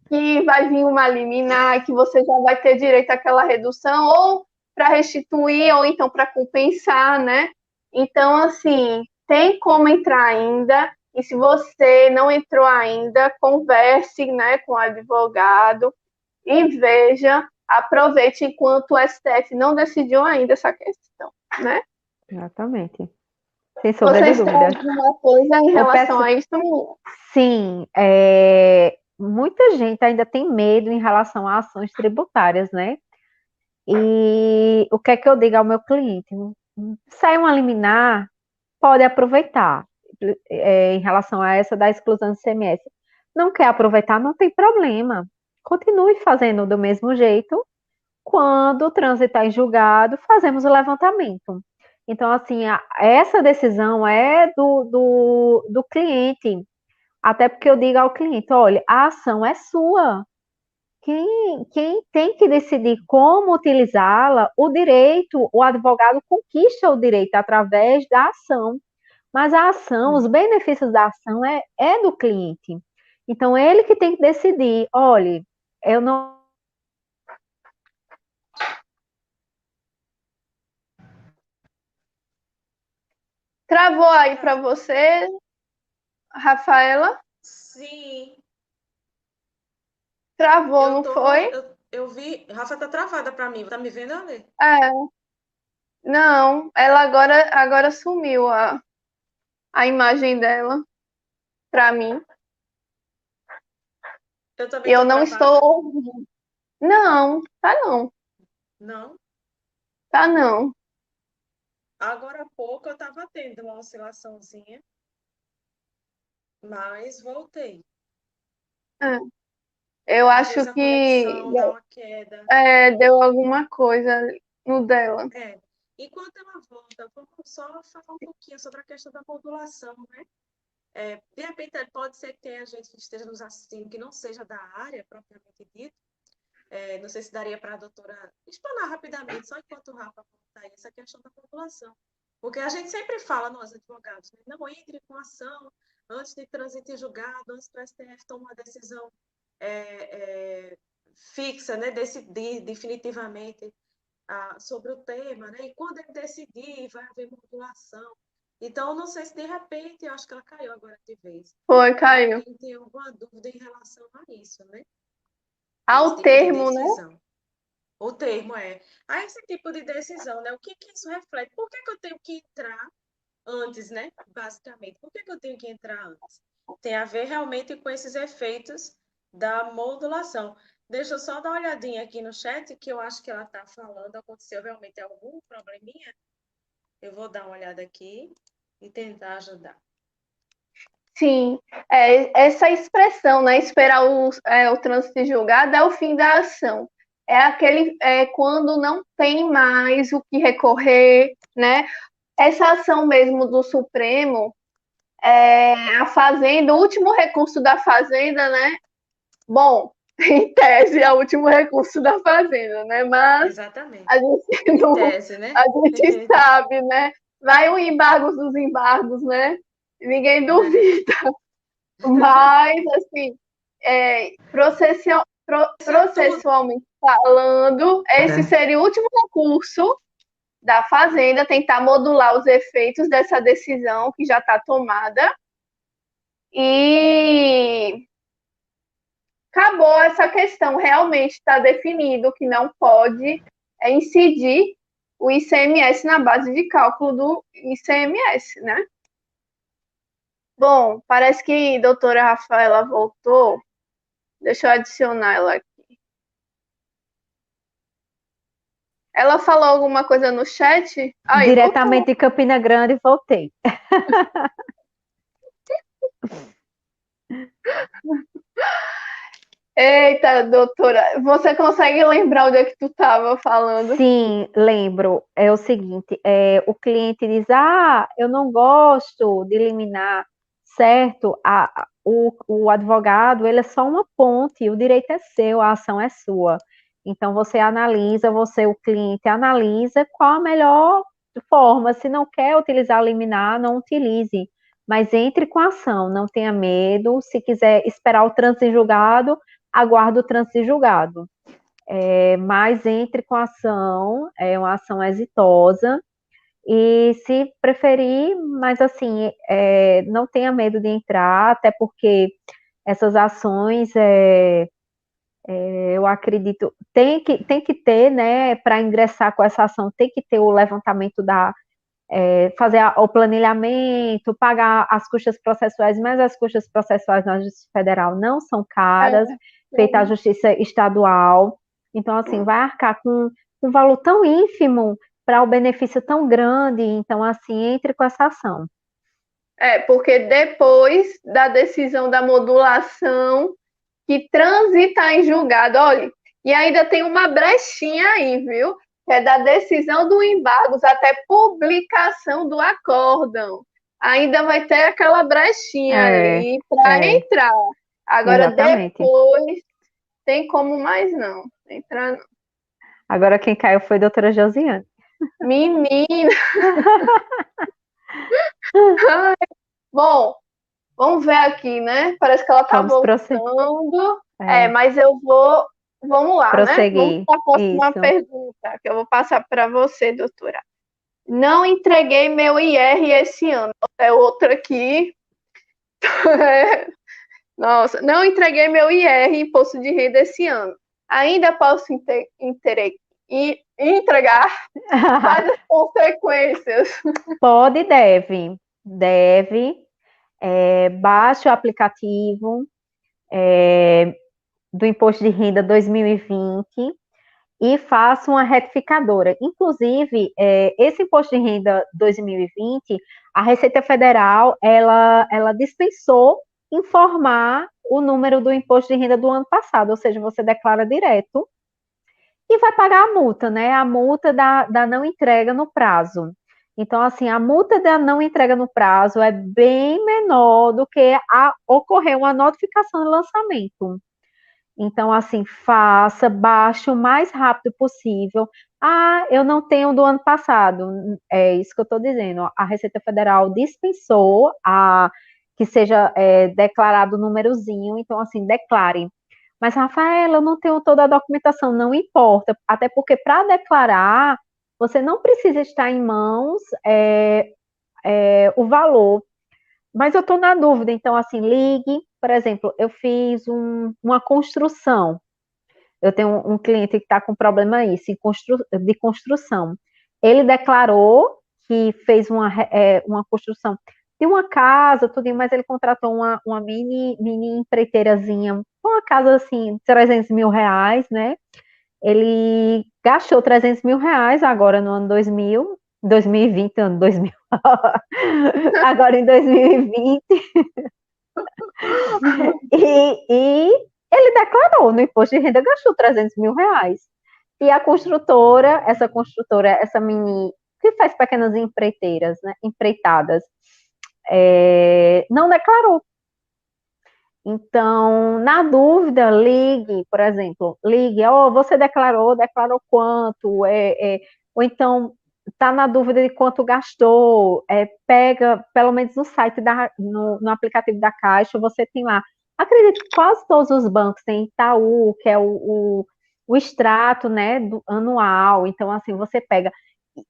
que vai vir uma liminar, que você já vai ter direito àquela redução, ou para restituir, ou então para compensar, né? Então, assim, tem como entrar ainda, e se você não entrou ainda, converse, né, com o advogado e veja, aproveite enquanto o STF não decidiu ainda essa questão, né? Exatamente. Sem sombra de Vocês têm dúvidas. alguma coisa em relação a isso? Sim, muita gente ainda tem medo em relação a ações tributárias, né? E o que é que eu digo ao meu cliente? Sai uma liminar, pode aproveitar, em relação a essa da exclusão de ICMS. Não quer aproveitar, não tem problema. Continue fazendo do mesmo jeito. Quando transitar em julgado, fazemos o levantamento. Então, assim, essa decisão é do cliente. Até porque eu digo ao cliente, olha, a ação é sua. Quem tem que decidir como utilizá-la, o advogado conquista o direito através da ação. Mas a ação, os benefícios da ação é do cliente. Então, ele que tem que decidir, olha, eu não. Travou aí para você, Rafaela? Sim. Travou, não foi? Eu vi. Rafa tá travada para mim. Tá me vendo, Ale? Não, ela agora sumiu a imagem dela para mim. Eu também Eu tô não travada? estou ouvindo. Não, tá não. Não. Tá não. Agora há pouco eu estava tendo uma oscilaçãozinha, mas voltei. É, eu Às acho vezes a que conexão dá uma queda. deu alguma coisa no dela. Enquanto ela volta, vamos só falar um pouquinho sobre a questão da modulação, né? De repente, pode ser que tenha gente que esteja nos assistindo que não seja da área propriamente dita, Não sei se daria para a doutora explanar rapidamente, só enquanto o Rafa conta aí, essa questão da população. Porque a gente sempre fala, nós advogados, né? Não entre com ação antes de trânsito em julgado, antes do STF tomar uma decisão fixa, né? Decidir definitivamente sobre o tema, né? E quando ele decidir, vai haver modulação. Então, não sei se de repente, eu acho que ela caiu agora de vez. Foi, caiu. Alguém tem alguma dúvida em relação a isso, né? Ao Esse tipo de termo, né? decisão. O termo esse tipo de decisão, né? O que isso reflete? Por que eu tenho que entrar antes, né? Basicamente, por que eu tenho que entrar antes? Tem a ver realmente com esses efeitos da modulação. Deixa eu só dar uma olhadinha aqui no chat, que eu acho que ela está falando, aconteceu realmente algum probleminha. Eu vou dar uma olhada aqui e tentar ajudar. Sim, essa expressão, né? Esperar o trânsito de julgado é o fim da ação. Quando não tem mais o que recorrer, né? Essa ação mesmo do Supremo, a Fazenda, o último recurso da Fazenda, né? Bom, em tese, é o último recurso da Fazenda, né? Mas Exatamente. a gente não, Tese, né? a gente sabe, né? Vai o embargo dos embargos, né? Ninguém duvida. Mas, assim, processualmente falando, esse seria o último recurso da Fazenda, tentar modular os efeitos dessa decisão que já está tomada. E acabou essa questão. Realmente está definido que não pode incidir o ICMS na base de cálculo do ICMS, né? Bom, parece que a doutora Rafaela voltou. Deixa eu adicionar ela aqui. Ela falou alguma coisa no chat? Diretamente de Campina Grande, voltei. Eita, doutora, você consegue lembrar onde é que tu estava falando? Sim, lembro. É o seguinte, o cliente diz, eu não gosto de eliminar, certo? O advogado, ele é só uma ponte, o direito é seu, a ação é sua. Então, o cliente analisa qual a melhor forma. Se não quer utilizar liminar, não utilize. Mas entre com a ação, não tenha medo. Se quiser esperar o trânsito em julgado, aguarde o trânsito em julgado. Mas entre com a ação, é uma ação exitosa, e se preferir, mas assim, não tenha medo de entrar, até porque essas ações, eu acredito, tem que ter, né, para ingressar com essa ação, tem que ter o levantamento fazer o planilhamento, pagar as custas processuais, mas as custas processuais na Justiça Federal não são caras, feita a Justiça Estadual. Então, assim, vai arcar com um valor tão ínfimo para o benefício tão grande. Então, assim, entre com essa ação. Porque depois da decisão da modulação, que transitar em julgado, olha, e ainda tem uma brechinha aí, viu? Que é da decisão do embargo até publicação do acórdão. Ainda vai ter aquela brechinha aí para entrar. Agora, exatamente. Depois, tem como mais não. Entrar não. Agora quem caiu foi a doutora Josiane. Menina! Bom, vamos ver aqui, né? Parece que ela está voltando. Mas eu vou... Vamos lá, prosseguir, né? Vamos para a próxima pergunta, que eu vou passar para você, doutora. Não entreguei meu IR esse ano. É outra aqui. Nossa, não entreguei meu IR, Imposto de Renda, esse ano. Ainda posso entregar? Quais as consequências? Pode e deve. Deve. Baixe o aplicativo do Imposto de Renda 2020 e faça uma retificadora. Inclusive, esse Imposto de Renda 2020, a Receita Federal, ela dispensou informar o número do Imposto de Renda do ano passado, ou seja, você declara direto e vai pagar a multa, né? A multa da não entrega no prazo. Então, assim, a multa da não entrega no prazo é bem menor do que ocorrer uma notificação de lançamento. Então, assim, faça, baixe o mais rápido possível. Ah, eu não tenho do ano passado. É isso que eu estou dizendo. A Receita Federal dispensou que seja declarado o númerozinho. Então, assim, declare. Mas, Rafaela, eu não tenho toda a documentação. Não importa. Até porque, para declarar, você não precisa estar em mãos o valor. Mas eu estou na dúvida. Então, assim, ligue. Por exemplo, eu fiz uma construção. Eu tenho um cliente que está com problema isso, de construção. Ele declarou que fez uma construção de uma casa, tudo, mas ele contratou uma mini empreiteirazinha, uma casa assim, R$ 300 mil, né? Ele gastou R$ 300 mil agora no ano 2020, ano 2000, agora em 2020, e ele declarou no imposto de renda, gastou R$ 300 mil. E a construtora, essa mini, que faz pequenas empreiteiras, né, empreitadas, não declarou. Então, na dúvida, ligue, por exemplo, ligue, você declarou quanto, ou então está na dúvida de quanto gastou, pega, pelo menos no site, no aplicativo da Caixa, você tem lá, acredito que quase todos os bancos têm Itaú, que é o extrato, né, do anual, então assim, você pega,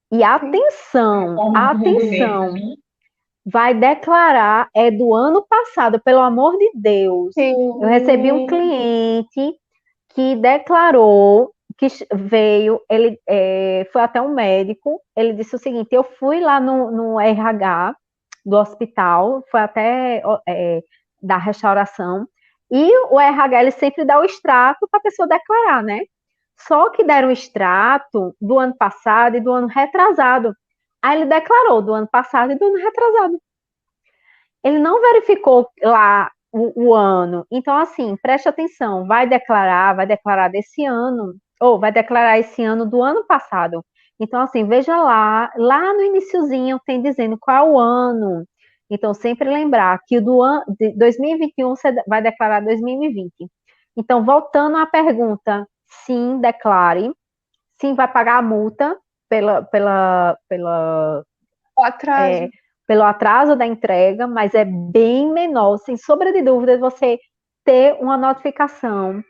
e atenção, vai declarar do ano passado, pelo amor de Deus. Sim. Eu recebi um cliente que declarou que veio, ele foi até um médico, ele disse o seguinte, eu fui lá no RH do hospital, foi até da restauração, e o RH ele sempre dá o extrato para a pessoa declarar, né? Só que deram o extrato do ano passado e do ano retrasado. Aí ele declarou do ano passado e do ano retrasado. Ele não verificou lá o ano. Então, assim, preste atenção, vai declarar desse ano, ou vai declarar esse ano do ano passado. Então, assim, veja lá no iniciozinho tem dizendo qual é o ano. Então, sempre lembrar que o do ano de 2021 você vai declarar 2020. Então, voltando à pergunta, sim, declare. Sim, vai pagar a multa O atraso. pelo atraso da entrega, mas é bem menor, sem sombra de dúvida, você ter uma notificação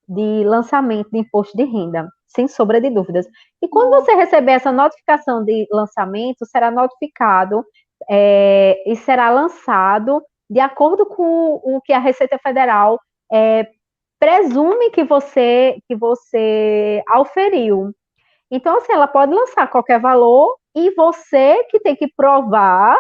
de lançamento de imposto de renda, sem sombra de dúvidas. E quando você receber essa notificação de lançamento, será notificado e será lançado de acordo com o que a Receita Federal presume que você auferiu. Então, assim, ela pode lançar qualquer valor e você que tem que provar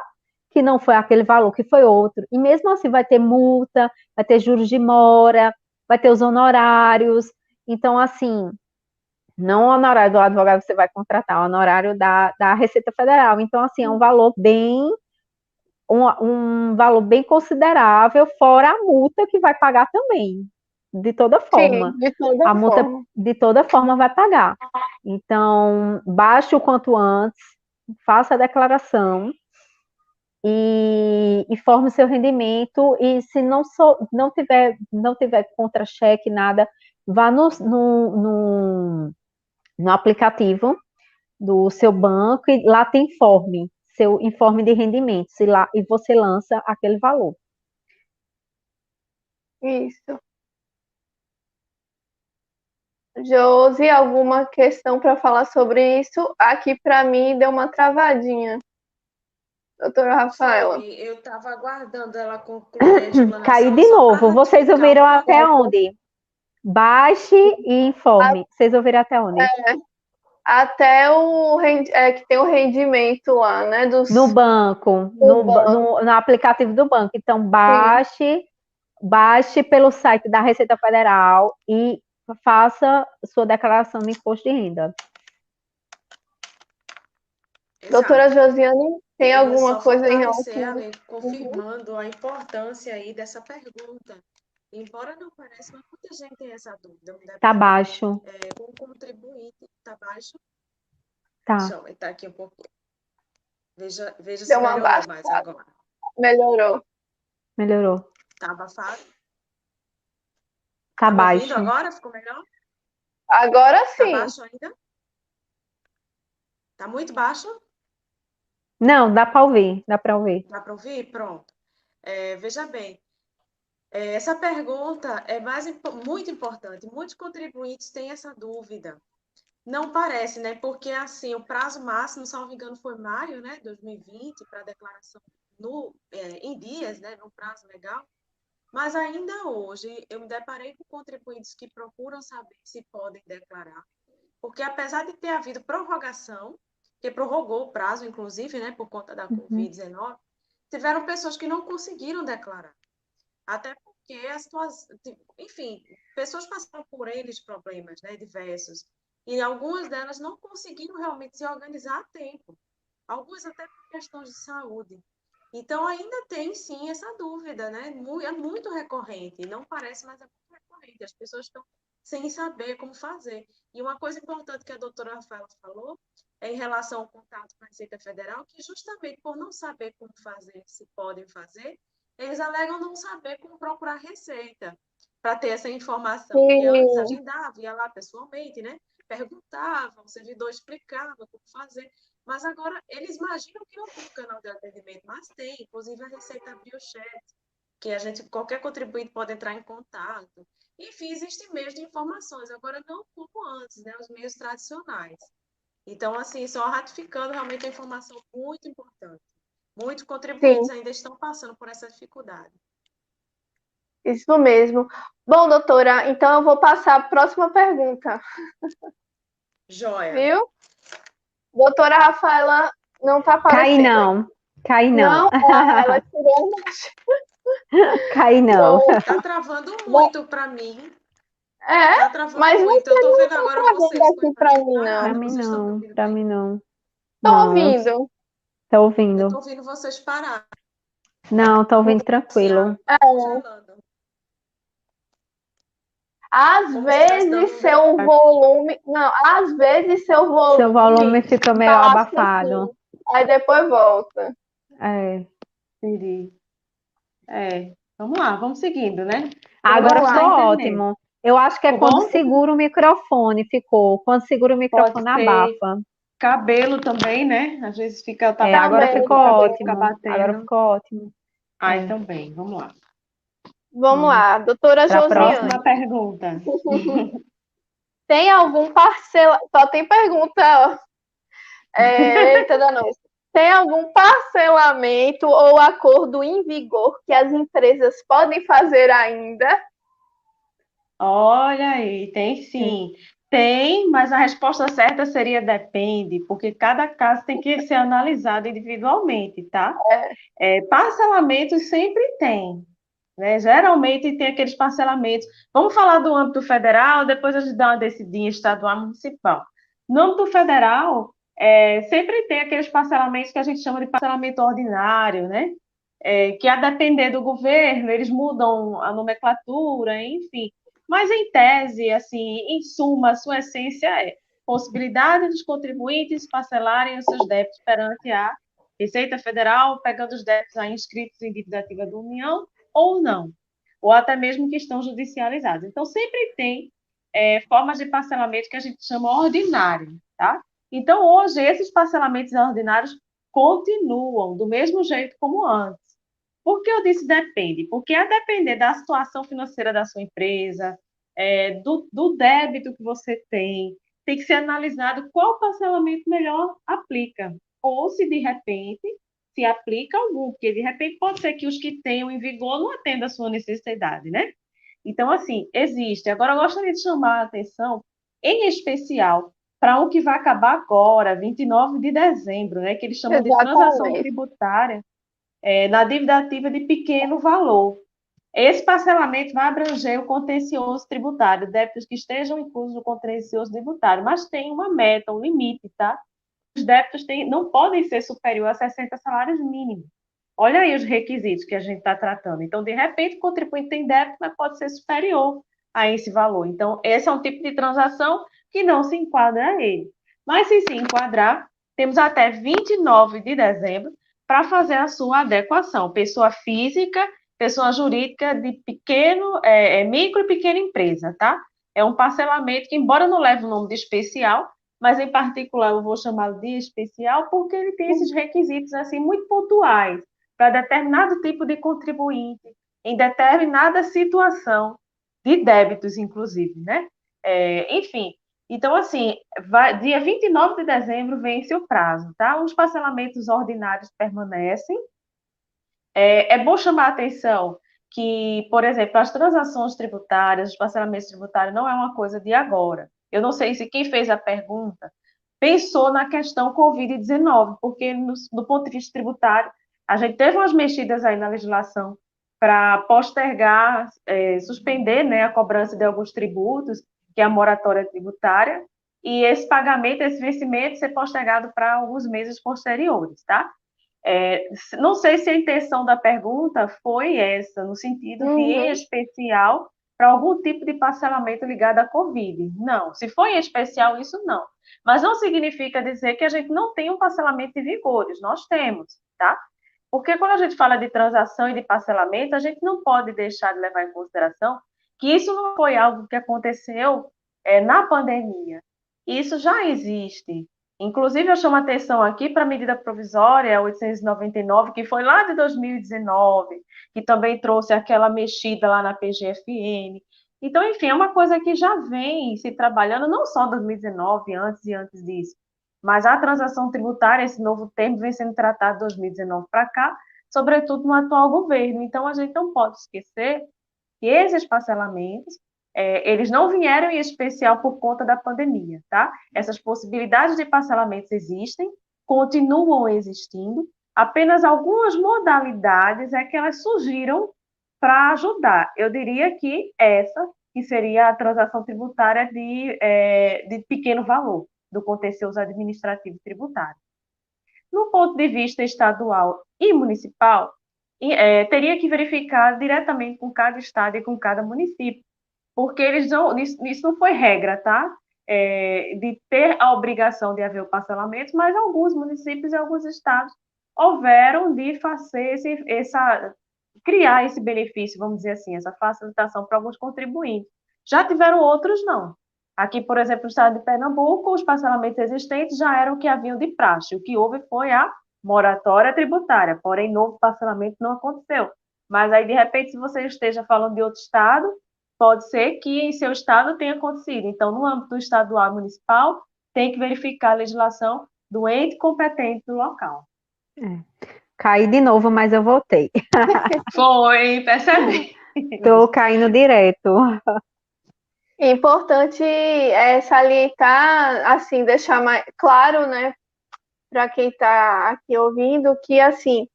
que não foi aquele valor, que foi outro. E mesmo assim vai ter multa, vai ter juros de mora, vai ter os honorários. Então, assim, não o honorário do advogado que você vai contratar, o honorário da Receita Federal. Então, assim, é um valor bem considerável, fora a multa que vai pagar também, de toda forma. Sim, de toda A multa, forma. de toda forma, vai pagar. Então, baixe o quanto antes, faça a declaração e forme o seu rendimento. E se não tiver contra-cheque, nada, vá no aplicativo do seu banco e lá tem seu informe de rendimentos, e você lança aquele valor. Isso. Josi, alguma questão para falar sobre isso? Aqui para mim deu uma travadinha. Doutora Rafaela. Eu estava aguardando ela concluir a explanação. Caiu de só novo. para Vocês ratificar ouviram uma até coisa. onde? Baixe e informe. Vocês ouviram até onde? Até que tem o rendimento lá, né? No banco, no aplicativo do banco. Então, baixe pelo site da Receita Federal e faça sua declaração de imposto de renda. Doutora Exato. Josiane, tem Eu ia alguma só coisa em fortalecer, relação? Ale, confirmando a importância aí dessa pergunta. Embora não pareça, mas muita gente tem essa dúvida. Tá baixo. O contribuinte está baixo? Tá. Deixa eu aumentar aqui um pouquinho. Veja Deu se uma melhorou mais Melhorou. Melhorou. Tá abafado? Tá me ouvindo baixo. agora? Ficou melhor? Agora Tá sim. baixo ainda? Tá muito baixo? Não, dá para ouvir, dá para ouvir. Dá para ouvir? Pronto. Veja bem, essa pergunta é muito importante. Muitos contribuintes têm essa dúvida. Não parece, né? Porque, assim, o prazo máximo, se não me engano, foi maio, né? 2020, para declaração em dias, né? No prazo legal. Mas ainda hoje, eu me deparei com contribuintes que procuram saber se podem declarar. Porque, apesar de ter havido prorrogação, que prorrogou o prazo, inclusive, né? Por conta da Uhum. Covid-19, tiveram pessoas que não conseguiram declarar. Até porque a situação, enfim, pessoas passaram por eles problemas, né, diversos, e algumas delas não conseguiram realmente se organizar a tempo. Algumas até por questões de saúde. Então ainda tem sim essa dúvida, né? É muito recorrente, não parece, mas é muito recorrente. As pessoas estão sem saber como fazer. E uma coisa importante que a doutora Rafaela falou é em relação ao contato com a Receita Federal, que justamente por não saber como fazer, se podem fazer, eles alegam não saber como procurar receita para ter essa informação. Porque antes Sim. agendava, ia lá pessoalmente, né? Perguntava, o servidor explicava como fazer. Mas agora eles imaginam que não tem canal de atendimento, mas tem. Inclusive a Receita abriu o chat, que qualquer contribuinte pode entrar em contato. Enfim, existem meios de informações, agora não como antes, né? Os meios tradicionais. Então, assim, só ratificando realmente a informação muito importante. Muitos contribuintes Sim, ainda estão passando por essa dificuldade. isso mesmo. Bom, doutora, então eu vou passar a próxima pergunta, Joia. viu? Doutora Rafaela não está Cai aparecendo aqui. não, cai não, Não, ela tirou. cai não. Tá travando Bom, muito para mim. é, Tá travando mas muito. Eu você tô não vendo está agora trazendo vocês com a aqui para imagem mim, Para não. parada. mim Vocês estão me não, ouvindo para bem? mim não. Estou Não, eu ouvindo. tô Eu tô ouvindo. ouvindo vocês parar. Não, tô ouvindo Assim, tranquilo. É, congelando. às Como se estivesse dando vezes um seu delay. volume. Não, às vezes seu Seu volume volume fica meio baixa abafado. assim, aí depois volta. É. Entendi. Vamos lá, vamos seguindo, né? Vamos Agora Vamos tentar ficou lá. entender. ótimo. Eu acho que é Ficou quando bom? segura o microfone, ficou. Quando segura o Pode microfone, ser abafa. cabelo também, né? Às vezes tá É, agora batendo, ficou o Também. cabelo fica ótimo. Agora batendo. ficou ótimo. É. Então bem, vamos lá. Vamos Vamos lá, doutora para a Próxima Josiane. próxima. pergunta. Tem algum parcela. Só tem pergunta, ó. Eita, danos. Tem algum parcelamento ou acordo em vigor que as empresas podem fazer ainda? Olha aí, tem sim. Tem, mas a resposta certa seria depende, porque cada caso tem que ser analisado individualmente, tá? Parcelamentos sempre tem, né? Geralmente tem aqueles parcelamentos. Vamos falar do âmbito federal, depois a gente dá uma decidinha estadual municipal. No âmbito federal, sempre tem aqueles parcelamentos que a gente chama de parcelamento ordinário, né? Que a depender do governo, eles mudam a nomenclatura, enfim. Mas, em tese, assim, em suma, a sua essência é possibilidade dos contribuintes parcelarem os seus débitos perante a Receita Federal, pegando os débitos aí inscritos em dívida ativa da União ou não, ou até mesmo que estão judicializados. Então, sempre tem formas de parcelamento que a gente chama ordinário, tá? Então, hoje, esses parcelamentos ordinários continuam do mesmo jeito como antes. Por que eu disse depende? Porque a depender da situação financeira da sua empresa, do débito que você tem que ser analisado qual parcelamento melhor aplica. Ou se de repente se aplica algum, porque de repente pode ser que os que tenham em vigor não atendam a sua necessidade, né? Então, assim, existe. Agora, eu gostaria de chamar a atenção, em especial, para um que vai acabar agora, 29 de dezembro, né? Que eles chamam de transação Exatamente. tributária na dívida ativa de pequeno valor. Esse parcelamento vai abranger o contencioso tributário, débitos que estejam inclusos no contencioso tributário, mas tem uma meta, um limite, tá? Os débitos não podem ser superior a 60 salários mínimos. Olha aí os requisitos que a gente está tratando. Então, de repente, o contribuinte tem débito, mas pode ser superior a esse valor. Então, esse é um tipo de transação que não se enquadra a ele. Mas, se enquadrar, temos até 29 de dezembro para fazer a sua adequação, pessoa física pessoa jurídica de micro e pequena empresa, tá? É um parcelamento que, embora não leve o nome de especial, mas em particular eu vou chamá-lo de especial porque ele tem esses requisitos assim muito pontuais para determinado tipo de contribuinte, em determinada situação de débitos, inclusive, né? Enfim, então, assim, dia 29 de dezembro vence o prazo, tá? Os parcelamentos ordinários permanecem. É bom chamar a atenção que, por exemplo, as transações tributárias, os parcelamentos tributários não é uma coisa de agora. Eu não sei se quem fez a pergunta pensou na questão Covid-19, porque do ponto de vista tributário, a gente teve umas mexidas aí na legislação para postergar, suspender, né, a cobrança de alguns tributos, que é a moratória tributária, e esse pagamento, esse vencimento ser postergado para alguns meses posteriores, tá? Não sei se a intenção da pergunta foi essa, no sentido de, em especial, para algum tipo de parcelamento ligado à Covid. Não, se foi em especial, isso não. Mas não significa dizer que a gente não tem um parcelamento de vigores, nós temos, tá? Porque quando a gente fala de transação e de parcelamento, a gente não pode deixar de levar em consideração que isso não foi algo que aconteceu na pandemia. Isso já existe. Inclusive, eu chamo a atenção aqui para a medida provisória 899, que foi lá de 2019, que também trouxe aquela mexida lá na PGFN. Então, enfim, é uma coisa que já vem se trabalhando, não só em 2019, antes e antes disso, mas a transação tributária, esse novo termo, vem sendo tratado de 2019 para cá, sobretudo no atual governo. Então, a gente não pode esquecer que esses parcelamentos eles não vieram em especial por conta da pandemia, tá? Essas possibilidades de parcelamentos existem, continuam existindo, apenas algumas modalidades é que elas surgiram para ajudar. Eu diria que essa, que seria a transação tributária de pequeno valor, do contencioso administrativo tributário. No ponto de vista estadual e municipal, teria que verificar diretamente com cada estado e com cada município, porque isso não foi regra, tá? De ter a obrigação de haver o parcelamento, mas alguns municípios e alguns estados houveram de fazer criar esse benefício, vamos dizer assim, essa facilitação para alguns contribuintes. Já tiveram outros, não. Aqui, por exemplo, no estado de Pernambuco, os parcelamentos existentes já eram o que haviam de praxe. O que houve foi a moratória tributária, porém, novo parcelamento não aconteceu. Mas aí, de repente, se você esteja falando de outro estado, pode ser que em seu estado tenha acontecido. Então, no âmbito estadual e municipal, tem que verificar a legislação do ente competente do local. Caí de novo, mas eu voltei. Foi, percebi. Estou caindo direto. Importante salientar, assim, deixar mais claro, né, para quem está aqui ouvindo, que, assim,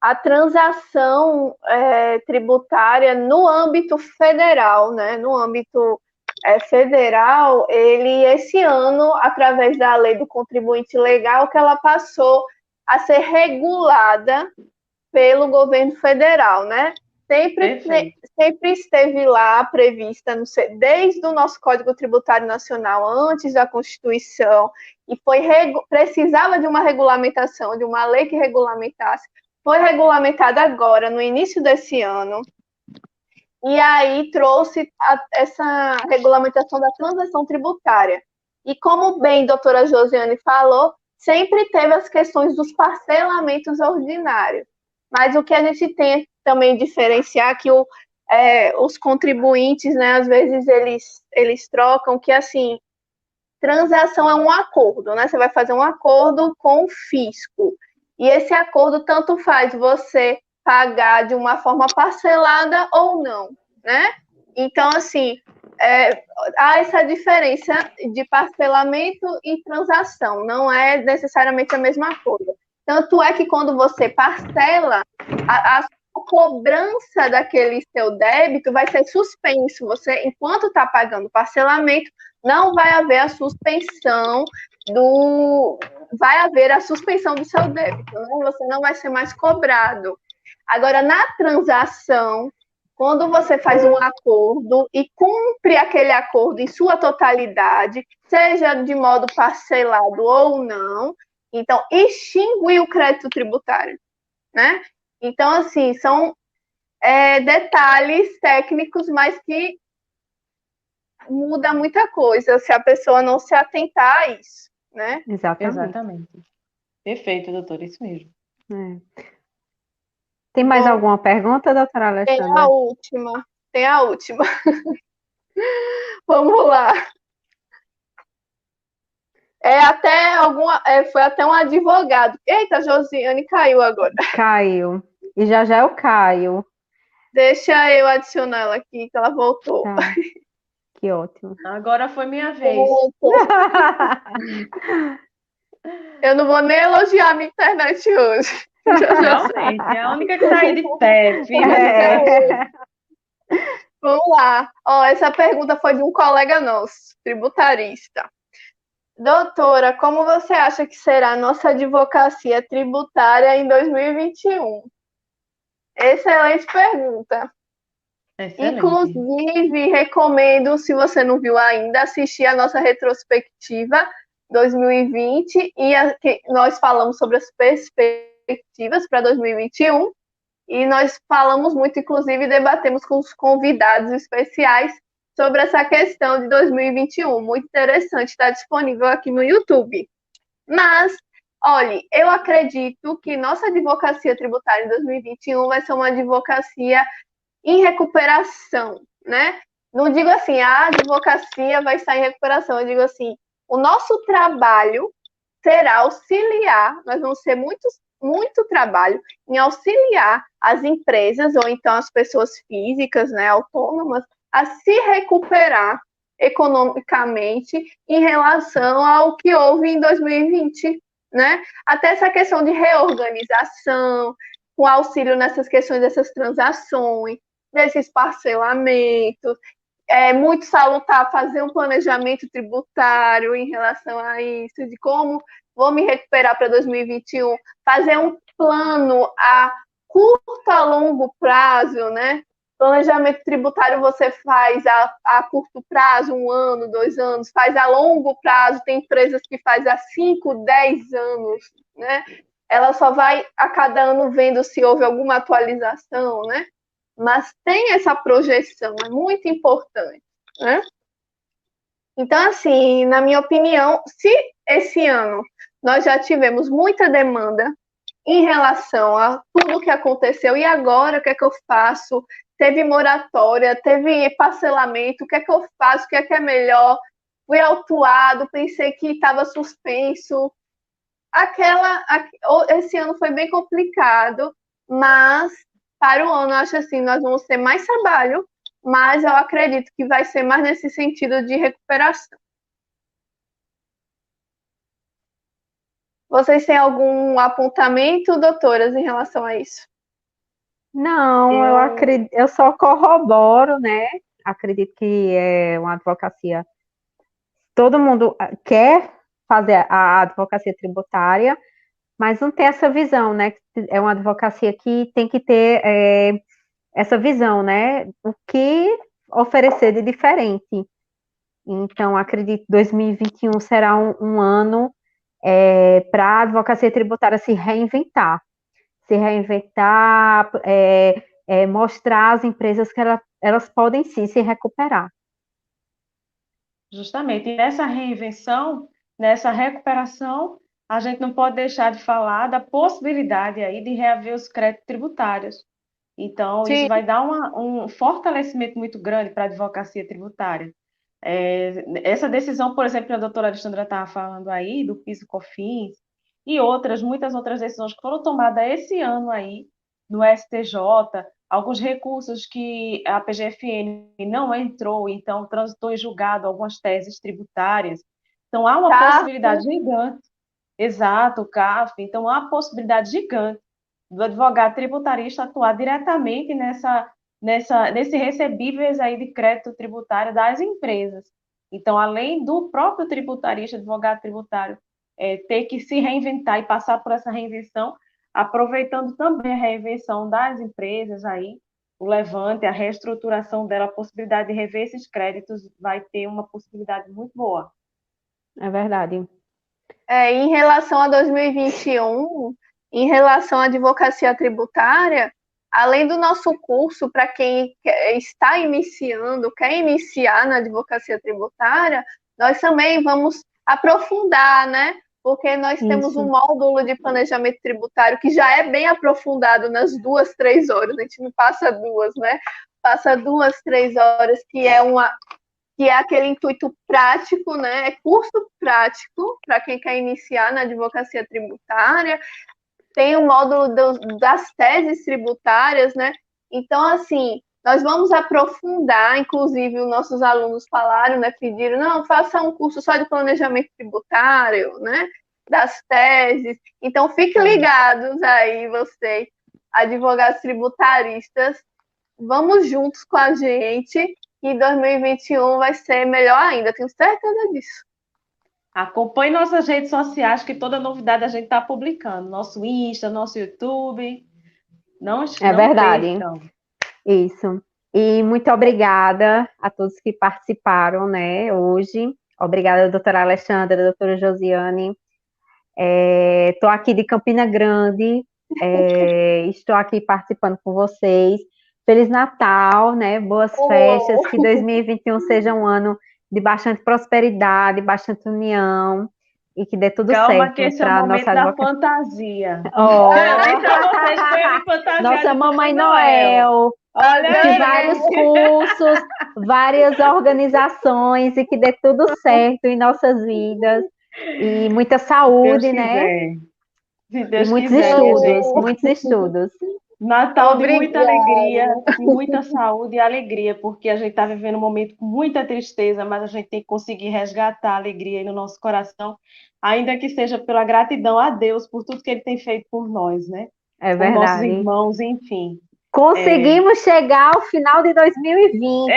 a transação tributária no âmbito federal, né, no âmbito federal, esse ano, através da lei do contribuinte legal, que ela passou a ser regulada pelo governo federal, né? Sempre esteve lá prevista, desde o nosso Código Tributário Nacional, antes da Constituição, e precisava de uma regulamentação, de uma lei que regulamentasse. Foi regulamentada agora, no início desse ano, e aí trouxe essa regulamentação da transação tributária. E como bem a doutora Josiane falou, sempre teve as questões dos parcelamentos ordinários. Mas o que a gente tem também diferenciar que os contribuintes, né, às vezes eles trocam que, assim, transação é um acordo, né? Você vai fazer um acordo com o fisco. E esse acordo tanto faz você pagar de uma forma parcelada ou não, né? Então, assim, há essa diferença de parcelamento e transação, não é necessariamente a mesma coisa. Tanto é que quando você parcela, a cobrança daquele seu débito vai ser suspenso. Você, enquanto está pagando o parcelamento, não vai haver a suspensão vai haver a suspensão do seu débito, né? Você não vai ser mais cobrado. Agora, na transação, quando você faz um acordo e cumpre aquele acordo em sua totalidade, seja de modo parcelado ou não, então extingue o crédito tributário, né? Então, assim, são detalhes técnicos, mas que muda muita coisa se a pessoa não se atentar a isso, né? Exatamente. Exatamente. Perfeito, doutora, isso mesmo. É. Tem mais Bom, alguma pergunta, doutora tem a Alessandra? última. Tem a última. Vamos lá. Foi até um advogado. Eita, Josiane caiu agora. Caiu. E já já eu caio. Deixa eu adicionar ela aqui, que ela voltou. Tá. Que ótimo. Agora foi minha vez. Eu não vou nem elogiar a minha internet hoje. Realmente, é a única que está aí de pé, firme. É. Vamos lá. Ó, essa pergunta foi de um colega nosso, tributarista. Doutora, como você acha que será a nossa advocacia tributária em 2021? Excelente pergunta. Excelente. Inclusive, recomendo, se você não viu ainda, assistir a nossa retrospectiva 2020 que nós falamos sobre as perspectivas para 2021 e nós falamos muito, inclusive, debatemos com os convidados especiais sobre essa questão de 2021. Muito interessante, está disponível aqui no YouTube. Mas, olhe, eu acredito que nossa advocacia tributária em 2021 vai ser uma advocacia em recuperação, né? Não digo assim, a advocacia vai estar em recuperação, eu digo assim, o nosso trabalho será auxiliar, nós vamos ter muito trabalho em auxiliar as empresas ou então as pessoas físicas, né, autônomas, a se recuperar economicamente em relação ao que houve em 2020, né? Até essa questão de reorganização, com auxílio nessas questões dessas transações, desses parcelamentos. É muito salutar fazer um planejamento tributário em relação a isso, de como vou me recuperar para 2021, fazer um plano a curto a longo prazo, né? Planejamento tributário você faz a curto prazo, 1 ano, 2 anos, faz a longo prazo, tem empresas que faz há 5, 10 anos, né? Ela só vai a cada ano vendo se houve alguma atualização, né? Mas tem essa projeção, é muito importante, né? Então, assim, na minha opinião, se esse ano nós já tivemos muita demanda em relação a tudo que aconteceu, e agora o que é que eu faço? Teve moratória, teve parcelamento, o que é que eu faço? O que é melhor? Fui autuado, pensei que estava suspenso. Esse ano foi bem complicado, mas para o ano, eu acho assim, nós vamos ter mais trabalho, mas eu acredito que vai ser mais nesse sentido de recuperação. Vocês têm algum apontamento, doutoras, em relação a isso? Não, eu acredito, eu só corroboro, né? Acredito que é uma advocacia. Todo mundo quer fazer a advocacia tributária, mas não tem essa visão, né? É uma advocacia que tem que ter essa visão, né? O que oferecer de diferente. Então, acredito que 2021 será um ano para a advocacia tributária se reinventar, mostrar às empresas que elas podem sim se recuperar. Justamente, e nessa reinvenção, nessa recuperação, a gente não pode deixar de falar da possibilidade aí de reaver os créditos tributários. Então, Sim. isso vai dar um fortalecimento muito grande para a advocacia tributária. Essa decisão, por exemplo, que a doutora Alexandra estava falando aí, do PIS/COFINS, e muitas outras decisões que foram tomadas esse ano aí, no STJ, alguns recursos que a PGFN não entrou, então transitou em julgado algumas teses tributárias. Então, há uma possibilidade gigante, exato, o CAF, então há uma possibilidade gigante do advogado tributarista atuar diretamente nesse recebíveis aí de crédito tributário das empresas. Então, além do próprio tributarista, advogado tributário, ter que se reinventar e passar por essa reinvenção, aproveitando também a reinvenção das empresas aí, o levante, a reestruturação dela, a possibilidade de rever esses créditos, vai ter uma possibilidade muito boa. É verdade. Em relação a 2021, em relação à advocacia tributária, além do nosso curso, para quem está iniciando, quer iniciar na advocacia tributária, nós também vamos aprofundar, né? Porque nós temos um módulo de planejamento tributário que já é bem aprofundado nas 2, 3 horas, a gente não passa 2, né? Passa 2, 3 horas, que é aquele intuito prático, né? É curso prático para quem quer iniciar na advocacia tributária. Tem o módulo das teses tributárias, né? Então, assim, nós vamos aprofundar, inclusive os nossos alunos falaram, né? Pediram, não, faça um curso só de planejamento tributário, né? Das teses. Então, fiquem ligados aí, vocês, advogados tributaristas, vamos juntos com a gente, que 2021 vai ser melhor ainda, tenho certeza disso. Acompanhe nossas redes sociais, que toda novidade a gente está publicando. Nosso Insta, nosso YouTube. Não verdade. percam. Isso. E muito obrigada a todos que participaram, né, hoje. Obrigada, doutora Alexandra, doutora Josiane. Estou aqui de Campina Grande, estou aqui participando com vocês. Feliz Natal, né? Boas festas, que 2021 seja um ano de bastante prosperidade, bastante união, e que dê tudo Calma, certo. que esse é o momento da fantasia. Nossa Mamãe Noel. Olha que vários cursos, várias organizações, e que dê tudo certo em nossas vidas. E muita saúde, né? Se Deus e muitos quiser, muitos estudos. Natal de muita alegria, de muita saúde e alegria, porque a gente está vivendo um momento com muita tristeza, mas a gente tem que conseguir resgatar a alegria aí no nosso coração, ainda que seja pela gratidão a Deus por tudo que Ele tem feito por nós, né? É por nossos verdade. irmãos, enfim. Conseguimos chegar ao final de 2020.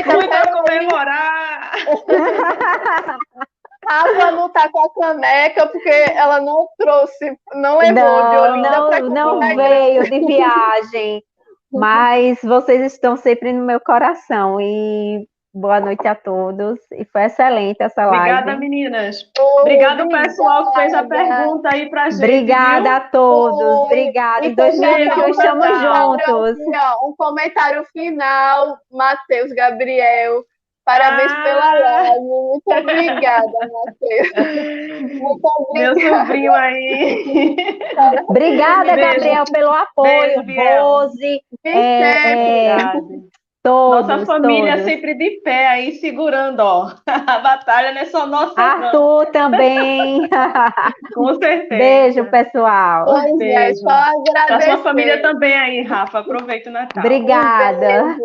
Muito a comemorar! Rafa não tá com a caneca porque ela não trouxe, não levou de Olinda para não veio de viagem, mas vocês estão sempre no meu coração. E boa noite a todos. E foi excelente essa live. Obrigada, meninas. Obrigada, pessoal que fez a pergunta aí pra gente. Obrigada a todos. Obrigada. Em 2021 estamos juntos. Um comentário final, Matheus Gabriel. Parabéns pela live. Muito obrigada, Matheus. Muito obrigada. Meu sobrinho aí. Obrigada, Gabriel, pelo apoio. Rose. Todos, nossa família todos. sempre de pé aí, segurando, ó. A batalha não é só nossa, Arthur não. também. Com certeza. Beijo, pessoal. Beijo. Só agradecer. A sua família também aí, Rafa. Aproveita o Natal. Obrigada.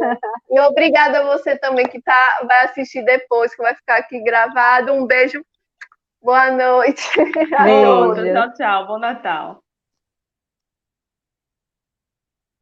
E obrigada a você também que vai assistir depois, que vai ficar aqui gravado. Um beijo. Boa noite. Beijo. Tchau, tchau. Bom Natal.